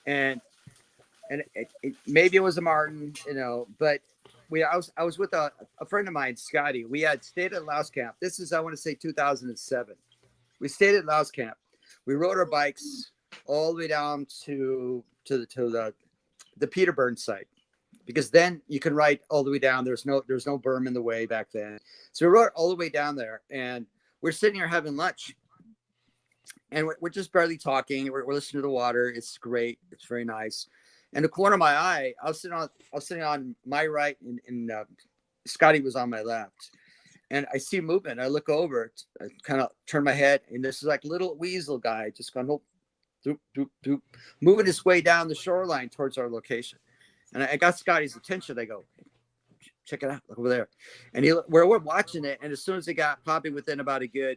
and maybe it was a marten, But I was with a friend of mine, Scotty. We had stayed at Louse Camp. This is, I want to say, 2007. We stayed at Louse Camp. We rode our bikes. all the way down to the Peter Burns site, because then you can ride all the way down. There's no berm in the way back then. So we rode all the way down there, and we're sitting here having lunch, and we're just barely talking. We're listening to the water. It's great. It's very nice. And the corner of my eye, I was sitting on my right, and Scotty was on my left. And I see movement. I look over, I kind of turn my head, and this is like little weasel guy just going, doop, doop, doop, moving his way down the shoreline towards our location. And I got Scotty's attention. They go, check it out, look over there. And we're watching it. And as soon as it got probably within about a good,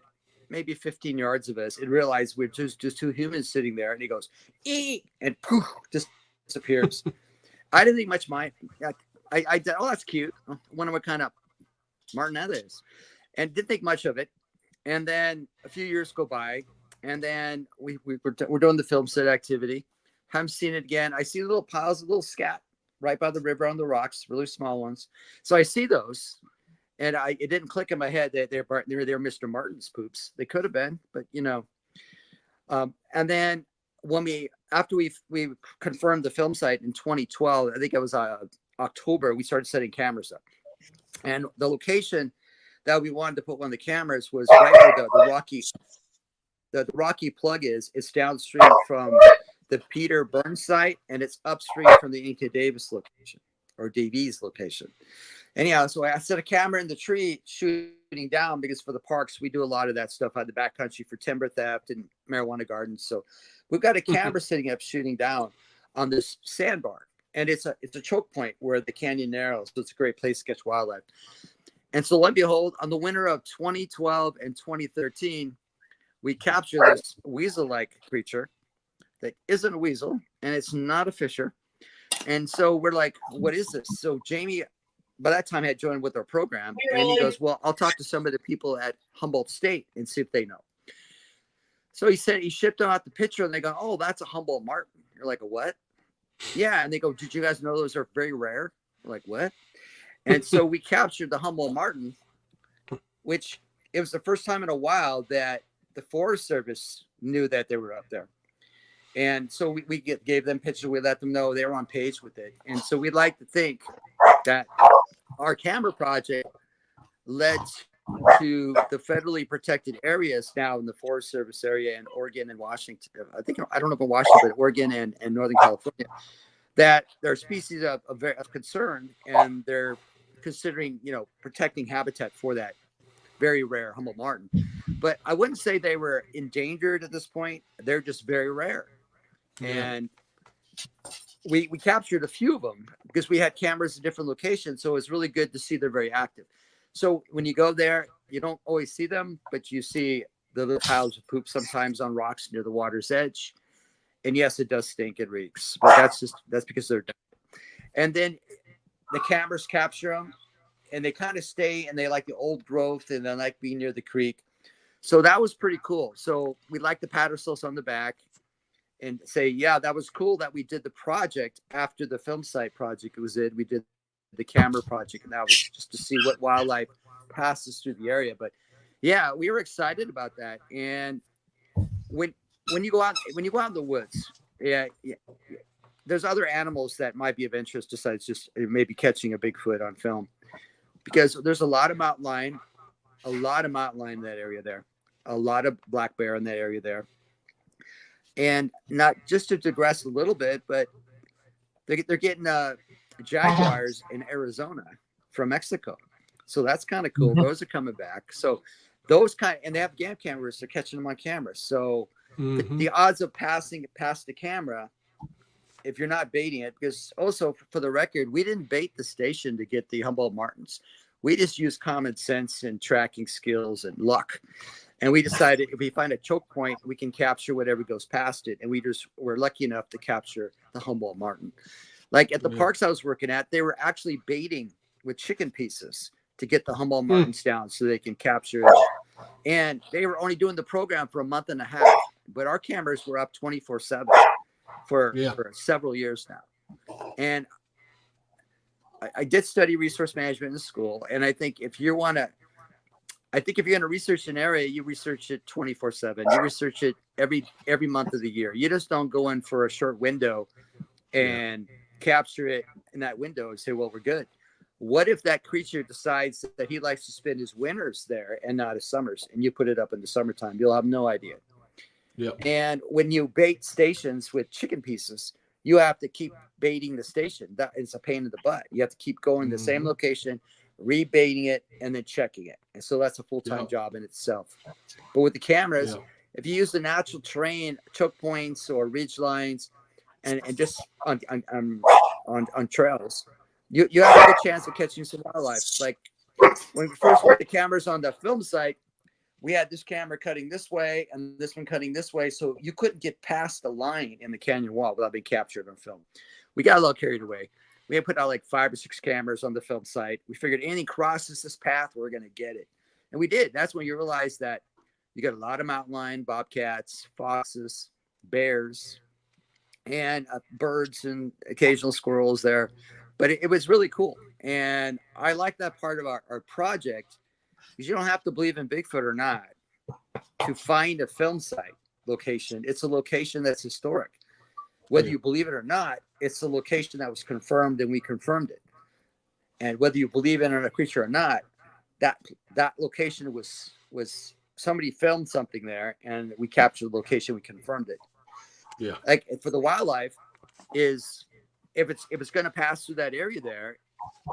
maybe 15 yards of us, it realized we're just two humans sitting there. And he goes, eee, and poof, just disappears. I didn't think much mind. I thought, oh, that's cute. I wonder what kind of Martin that is. And didn't think much of it. And then a few years go by. And then we're doing the film set activity. Haven't seen it again. I see little piles of little scat right by the river on the rocks, really small ones. So I see those, and it didn't click in my head that they're Mr. Martin's poops. They could have been, but you know. And then after we confirmed the film site in 2012, I think it was October, we started setting cameras up, and the location that we wanted to put one of the cameras was right where the rocky plug is. It's downstream from the Peter Burns site, and it's upstream from the Inca Davis location, or Davies location. Anyhow, so I set a camera in the tree shooting down, because for the parks, we do a lot of that stuff out of the backcountry for timber theft and marijuana gardens. So we've got a camera sitting up shooting down on this sandbar, and it's a choke point where the canyon narrows. So it's a great place to catch wildlife. And so lo and behold, on the winter of 2012 and 2013, we captured this weasel-like creature that isn't a weasel, and it's not a fisher. And so we're like, what is this? So Jamie, by that time, had joined with our program, and he goes, well, I'll talk to some of the people at Humboldt State and see if they know. So he said he shipped out the picture, and they go, oh, that's a Humboldt Martin. You're like, a what? Yeah. And they go, did you guys know those are very rare? We're like, what? And so we captured the Humboldt Martin, which it was the first time in a while that the Forest Service knew that they were up there. And so we gave them pictures. We let them know they were on page with it. And so we'd like to think that our camera project led to the federally protected areas now in the Forest Service area in Oregon and Washington. I don't know about Washington, but Oregon and Northern California, that there are species of concern, and they're considering, protecting habitat for that very rare Humboldt Martin. But I wouldn't say they were endangered at this point. They're just very rare. And we captured a few of them because we had cameras in different locations. So it's really good to see they're very active. So when you go there, you don't always see them, but you see the little piles of poop sometimes on rocks near the water's edge. And yes, it does stink. It reeks, but that's because they're done. And then the cameras capture them, and they kind of stay, and they like the old growth, and they like being near the creek. So that was pretty cool. So we like the Patterson on the back, and say, yeah, that was cool that we did the project after the film site project was in. We did the camera project, and that was just to see what wildlife passes through the area. But yeah, we were excited about that. And when you go out in the woods, yeah, there's other animals that might be of interest besides just maybe catching a Bigfoot on film, because there's a lot of mountain lion in that area there, a lot of black bear in that area there. And not just to digress a little bit, but they're getting jaguars in Arizona from Mexico. So that's kind of cool. Those are coming back. So and they have cameras, they're catching them on camera. So the odds of passing past the camera, if you're not baiting it, because also for the record, we didn't bait the station to get the Humboldt Martins. We just used common sense and tracking skills and luck. And we decided if we find a choke point, we can capture whatever goes past it. And we're lucky enough to capture the Humboldt Martin. Like at the parks I was working at, they were actually baiting with chicken pieces to get the Humboldt Martins down so they can capture it. And they were only doing the program for a month and a half, but our cameras were up 24/7 for several years now. And I did study resource management in school. And I think if you want to I think if you're going to research an area, you research it 24/7. You research it every month of the year. You just don't go in for a short window and capture it in that window and say, well, we're good. What if that creature decides that he likes to spend his winters there and not his summers, and you put it up in the summertime? You'll have no idea. Yep. And when you bait stations with chicken pieces, you have to keep baiting the station. That is a pain in the butt. You have to keep going to the same location, rebaiting it, and then checking it. And so that's a full-time job in itself. But with the cameras, if you use the natural terrain, choke points or ridge lines, and just on trails, you have a good chance of catching some wildlife. Like when we first put the cameras on the film site, we had this camera cutting this way and this one cutting this way, so you couldn't get past the line in the canyon wall without being captured on film. We got a little carried away. We had put out like 5 or 6 cameras on the film site. We figured anything crosses this path, we're going to get it. And we did. That's when you realize that you got a lot of mountain lion, bobcats, foxes, bears, and birds and occasional squirrels there. But it was really cool. And I like that part of our project, because you don't have to believe in Bigfoot or not to find a film site location. It's a location that's historic. Whether you believe it or not, it's a location that was confirmed, and we confirmed it. And whether you believe in a creature or not, that location was somebody filmed something there, and we captured the location, we confirmed it. Yeah. Like for the wildlife, is if it's going to pass through that area there,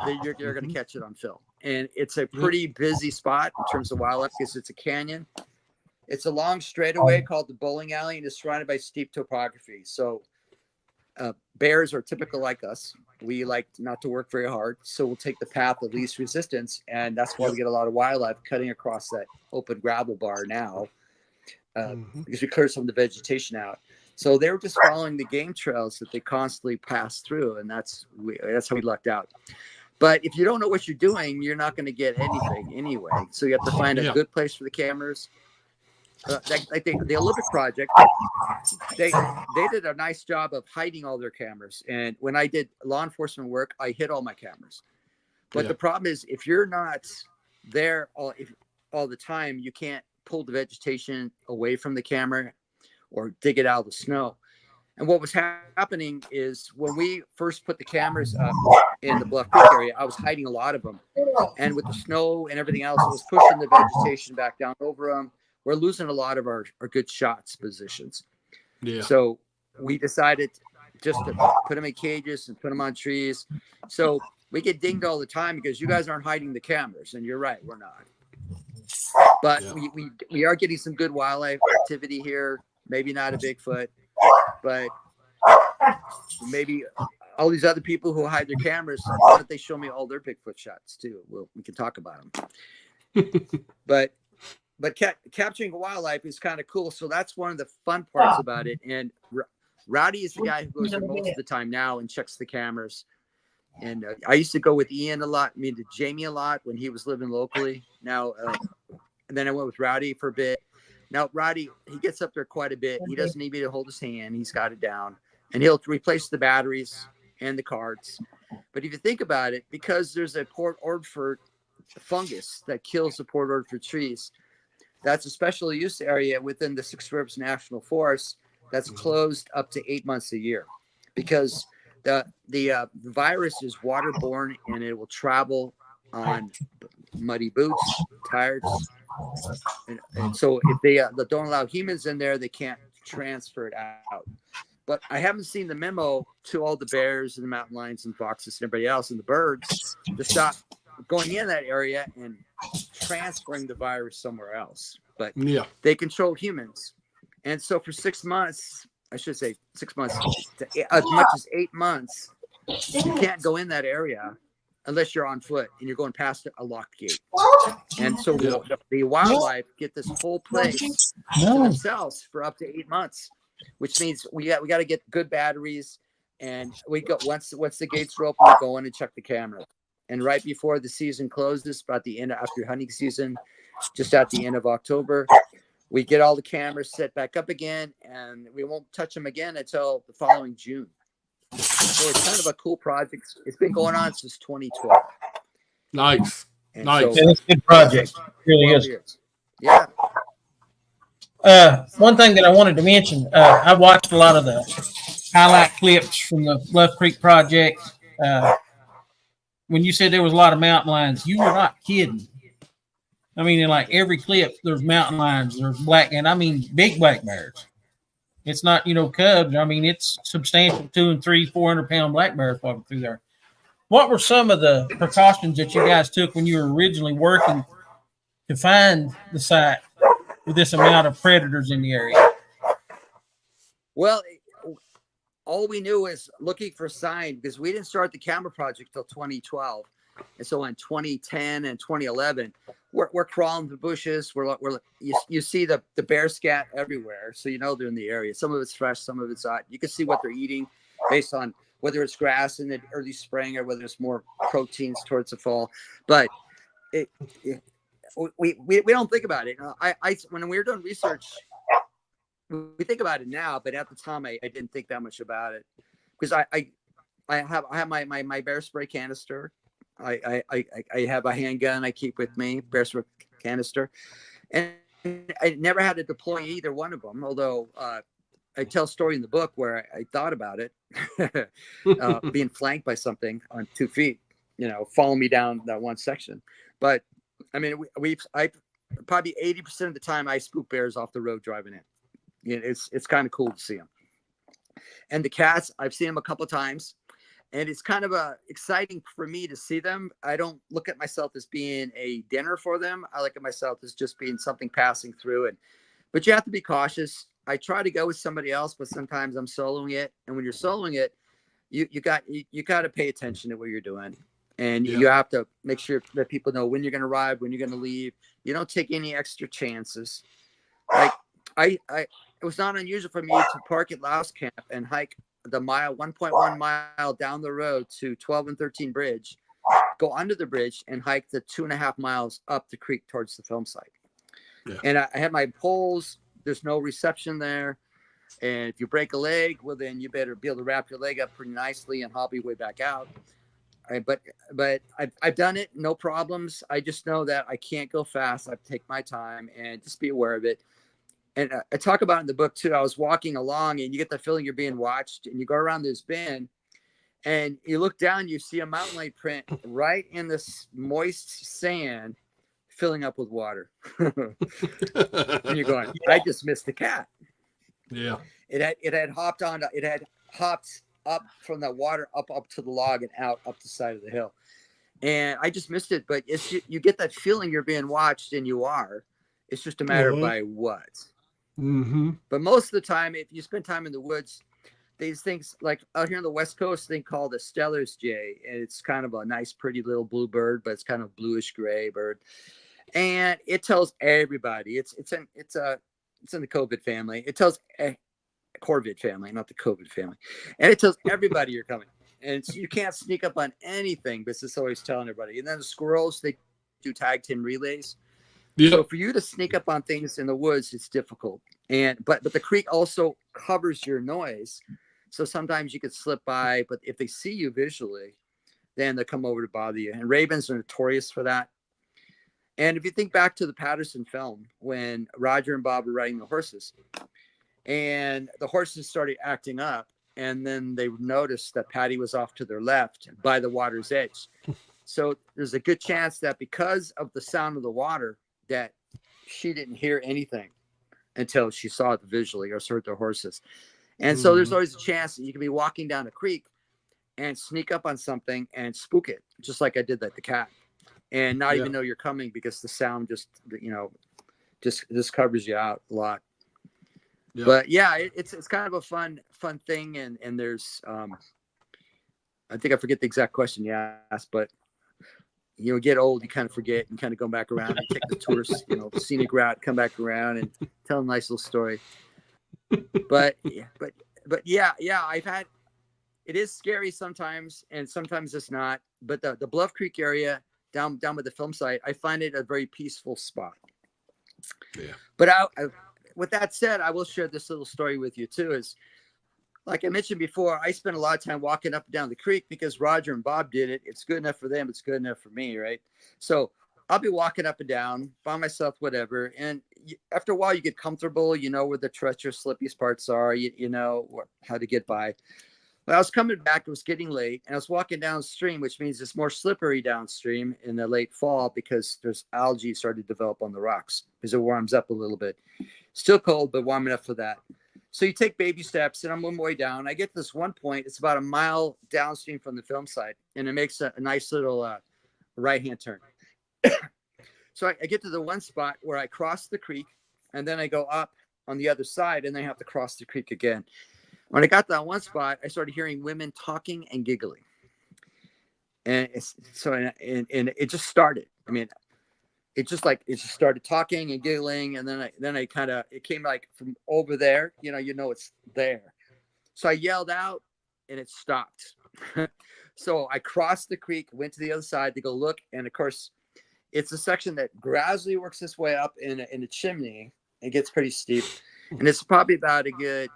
then you're going to catch it on film. And it's a pretty busy spot in terms of wildlife because it's a canyon. It's a long straightaway called the bowling alley, and it's surrounded by steep topography. So bears are typical like us. We like not to work very hard, so we'll take the path of least resistance, and that's why we get a lot of wildlife cutting across that open gravel bar now, because we clear some of the vegetation out. So they were just following the game trails that they constantly pass through, and that's how we lucked out. But if you don't know what you're doing, you're not going to get anything anyway. So you have to find a good place for the cameras. Like the Olympic Project, they did a nice job of hiding all their cameras. And when I did law enforcement work, I hid all my cameras. But the problem is, if you're not there all the time, you can't pull the vegetation away from the camera or dig it out of the snow. And what was happening is when we first put the cameras up in the Bluff Creek area, I was hiding a lot of them. And with the snow and everything else, it was pushing the vegetation back down over them. We're losing a lot of our good shots positions. Yeah. So we decided just to put them in cages and put them on trees. So we get dinged all the time because you guys aren't hiding the cameras. And you're right, we're not. But we are getting some good wildlife activity here. Maybe not a Bigfoot, but maybe all these other people who hide their cameras, why don't they show me all their Bigfoot shots too? We can talk about them. But capturing wildlife is kind of cool. So that's one of the fun parts about it. And Rowdy is the guy who goes there most of the time now and checks the cameras. And I used to go with Ian a lot, to Jamie a lot when he was living locally. Now, and then I went with Rowdy for a bit. Now, Rowdy, he gets up there quite a bit. He doesn't need me to hold his hand. He's got it down. And he'll replace the batteries and the cards. But if you think about it, because there's a Port Orford fungus that kills the Port Orford trees, that's a special use area within the Six Rivers National Forest that's closed up to 8 months a year, because the virus is waterborne and it will travel on muddy boots, tires. And so if they don't allow humans in there, they can't transfer it out. But I haven't seen the memo to all the bears and the mountain lions and foxes and everybody else and the birds to stop going in that area and transferring the virus somewhere else. But they control humans. And so for 6 months, I should say 6 months, as much as 8 months, you can't go in that area unless you're on foot and you're going past a locked gate. And so the wildlife get this whole place to themselves for up to 8 months, which means we got to get good batteries. And we go once the gates are open, we go in and check the camera. And right before the season closes, about the end after hunting season, just at the end of October, we get all the cameras set back up again, and we won't touch them again until the following June. So it's kind of a cool project. It's been going on since 2012. Nice. And nice. So, it's a good project. really 12 is. years. Yeah. One thing that I wanted to mention, I watched a lot of the highlight clips from the Bluff Creek Project. When you said there was a lot of mountain lions, you were not kidding. I mean, in like every clip, there's mountain lions, there's black, and I mean big black bears. It's not, cubs. I mean, it's substantial 200 and 300, 400-pound black bears walking through there. What were some of the precautions that you guys took when you were originally working to find the site with this amount of predators in the area? Well, all we knew was looking for sign, because we didn't start the camera project till 2012. And so in 2010 and 2011, we're crawling the bushes. You see the bear scat everywhere. So they're in the area. Some of it's fresh, some of it's not. You can see what they're eating based on whether it's grass in the early spring or whether it's more proteins towards the fall. But we don't think about it. When we were doing research, we think about it now, but at the time I didn't think that much about it, because I have my bear spray canister. I have a handgun I keep with me, bear spray canister, and I never had to deploy either one of them. Although I tell a story in the book where I thought about it, being flanked by something on 2 feet, following me down that one section. But I mean, I probably 80% of the time I spook bears off the road driving in. It's kind of cool to see them. And the cats, I've seen them a couple of times, and it's kind of exciting for me to see them. I don't look at myself as being a dinner for them. I look at myself as just being something passing through. But you have to be cautious. I try to go with somebody else, but sometimes I'm soloing it. And when you're soloing it, you got to pay attention to what you're doing. And you have to make sure that people know when you're going to arrive, when you're going to leave. You don't take any extra chances. Like it was not unusual for me to park at Louse Camp and hike the 1.1 mile down the road to 12 and 13 bridge, go under the bridge and hike the 2.5 miles up the creek towards the film site. Yeah. And I had my poles. There's no reception there. And if you break a leg, well, then you better be able to wrap your leg up pretty nicely and hobble your way back out. But I've done it, no problems. I just know that I can't go fast. I have to take my time and just be aware of it. And I talk about it in the book too. I was walking along and you get the feeling you're being watched, and you go around this bend and you look down, you see a mountain lion print right in this moist sand filling up with water. And you're going, I just missed the cat. Yeah. It had hopped up from the water up to the log and out up the side of the hill. And I just missed it. But you get that feeling you're being watched, and you are. It's just a matter of by what. Mm-hmm. But most of the time, if you spend time in the woods, these things, like out here on the West Coast, thing called a Steller's jay, and it's kind of a nice, pretty little blue bird, but it's kind of bluish gray bird, and it tells everybody it's in the COVID family. It tells Corvid family, not the COVID family, and it tells everybody you're coming, and you can't sneak up on anything. But it's just always telling everybody. And then the squirrels, they do tag team relays. Yep. So for you to sneak up on things in the woods, it's difficult. But the creek also covers your noise. So sometimes you could slip by, but if they see you visually, then they'll come over to bother you. And ravens are notorious for that. And if you think back to the Patterson film, when Roger and Bob were riding the horses, and the horses started acting up, and then they noticed that Patty was off to their left by the water's edge. So there's a good chance that because of the sound of the water, that she didn't hear anything until she saw it visually or heard the horses. And so there's always a chance that you can be walking down a creek and sneak up on something and spook it, just like I did that the cat, and not even know you're coming, because the sound just covers you out a lot. Yep. But yeah, it's kind of a fun thing. And there's I think I forget the exact question you asked, but get old, you kind of forget, and kind of go back around and take the tourist, the scenic route, come back around and tell a nice little story. But yeah, it is scary sometimes, and sometimes it's not. But the Bluff Creek area down by the film site, I find it a very peaceful spot. Yeah. But with that said, I will share this little story with you too. Is, like I mentioned before, I spent a lot of time walking up and down the creek because Roger and Bob did it. It's good enough for them. It's good enough for me, right? So I'll be walking up and down by myself, whatever. And after a while, you get comfortable. You know where the treacherous, slippy parts are. You know how to get by. But I was coming back. It was getting late, and I was walking downstream, which means it's more slippery downstream in the late fall because there's algae starting to develop on the rocks because it warms up a little bit. Still cold, but warm enough for that. So you take baby steps, and I'm on my way down. I get to this one point. It's about a mile downstream from the film site, and it makes a nice little right-hand turn. So I get to the one spot where I cross the creek, and then I go up on the other side, and then I have to cross the creek again. When I got to that one spot, I started hearing women talking and giggling. And it just started. I mean, it just started talking and giggling, and then I kind of, it came like from over there, you know it's there. So I yelled out, and it stopped. So I crossed the creek, went to the other side to go look, and of course, it's a section that gradually works its way up in a chimney. It gets pretty steep, and it's probably about a good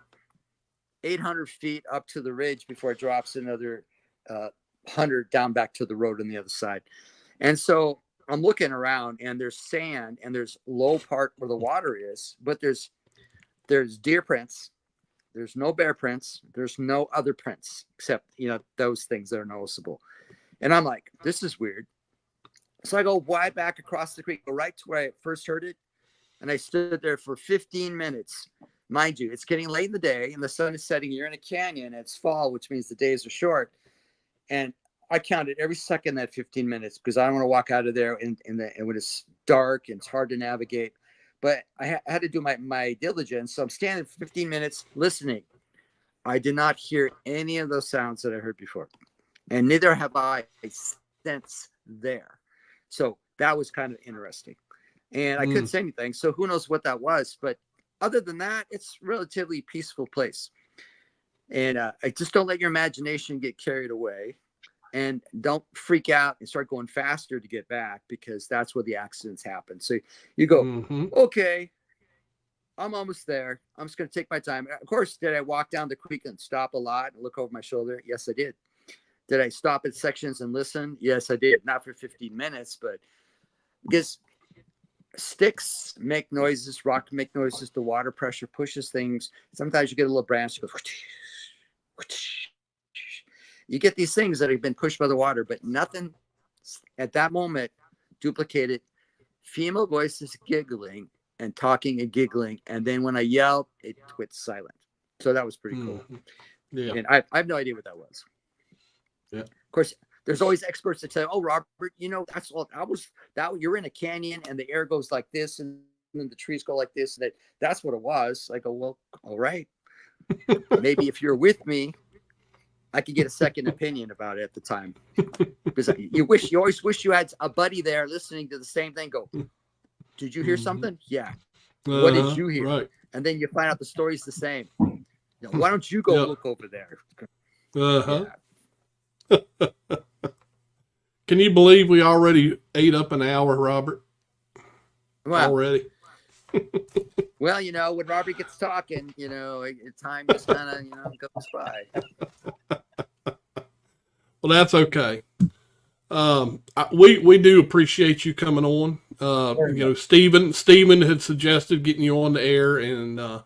800 feet up to the ridge before it drops another 100 down back to the road on the other side. And so I'm looking around, and there's sand, and there's low part where the water is, but there's deer prints. There's no bear prints. There's no other prints except, those things that are noticeable. And I'm like, this is weird. So I go wide back across the creek, go right to where I first heard it. And I stood there for 15 minutes. Mind you, it's getting late in the day and the sun is setting. You're in a canyon. It's fall, which means the days are short. And I counted every second that 15 minutes because I don't want to walk out of there and when it's dark and it's hard to navigate. But I had to do my diligence. So I'm standing for 15 minutes listening. I did not hear any of those sounds that I heard before. And neither have I since there. So that was kind of interesting. And I couldn't say anything. So who knows what that was. But other than that, it's a relatively peaceful place. And I just don't let your imagination get carried away. And don't freak out and start going faster to get back because that's where the accidents happen. So you go, okay, I'm almost there. I'm just going to take my time. Of course, did I walk down the creek and stop a lot and look over my shoulder? Yes, I did. Did I stop at sections and listen? Yes, I did. Not for 15 minutes, but because sticks make noises, rock make noises, the water pressure pushes things. Sometimes you get a little branch that goes, you get these things that have been pushed by the water, but nothing at that moment duplicated female voices giggling and talking and giggling. And then when I yelled, it went silent. So that was pretty cool. Yeah. And I have no idea what that was. Yeah. Of course, there's always experts that say, "Oh, Robert, that's all. You're in a canyon and the air goes like this, and then the trees go like this, and that's what it was." I go, "Well, all right. Maybe if you're with me, I could get a second opinion about it at the time." Because you always wish you had a buddy there listening to the same thing. Go, did you hear something? Yeah. What did you hear? Right. And then you find out the story's the same. Why don't you go look over there? Yeah. Can you believe we already ate up an hour, Robert? Well, already. Well, when Robert gets talking, time just kind of, goes by. Well, that's okay. We do appreciate you coming on. Stephen had suggested getting you on the air, and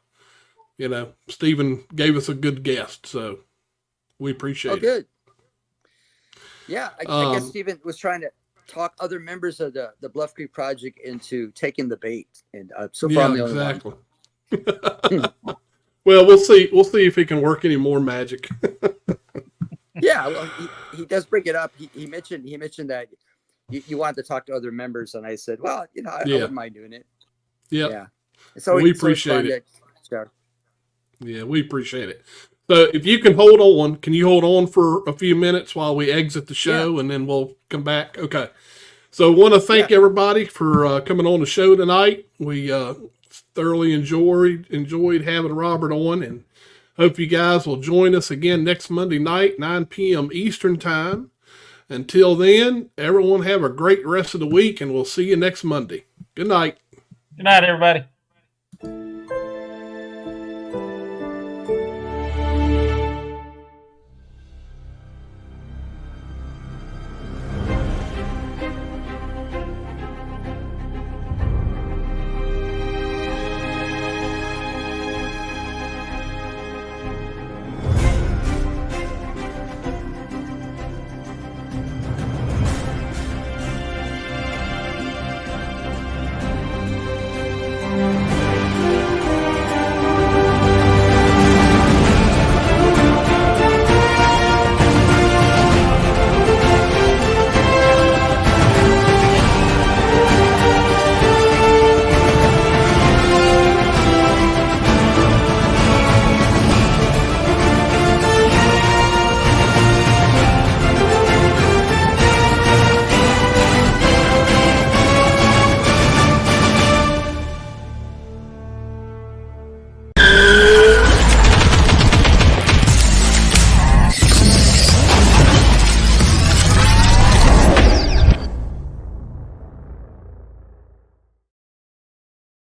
Stephen gave us a good guest, so we appreciate it. Good. Yeah, I guess Stephen was trying to talk other members of the Bluff Creek Project into taking the bait, and so far I'm the only one. Well, we'll see. We'll see if he can work any more magic. Yeah, well, he does bring it up. He mentioned that you wanted to talk to other members, and I said, well, I wouldn't mind doing it. Yeah. So we appreciate it. Yeah, we appreciate it. So if you can hold on, can you hold on for a few minutes while we exit the show, and then we'll come back? Okay. So I want to thank everybody for coming on the show tonight. We thoroughly enjoyed having Robert on, and hope you guys will join us again next Monday night, 9 p.m. Eastern Time. Until then, everyone have a great rest of the week, and we'll see you next Monday. Good night. Good night, everybody.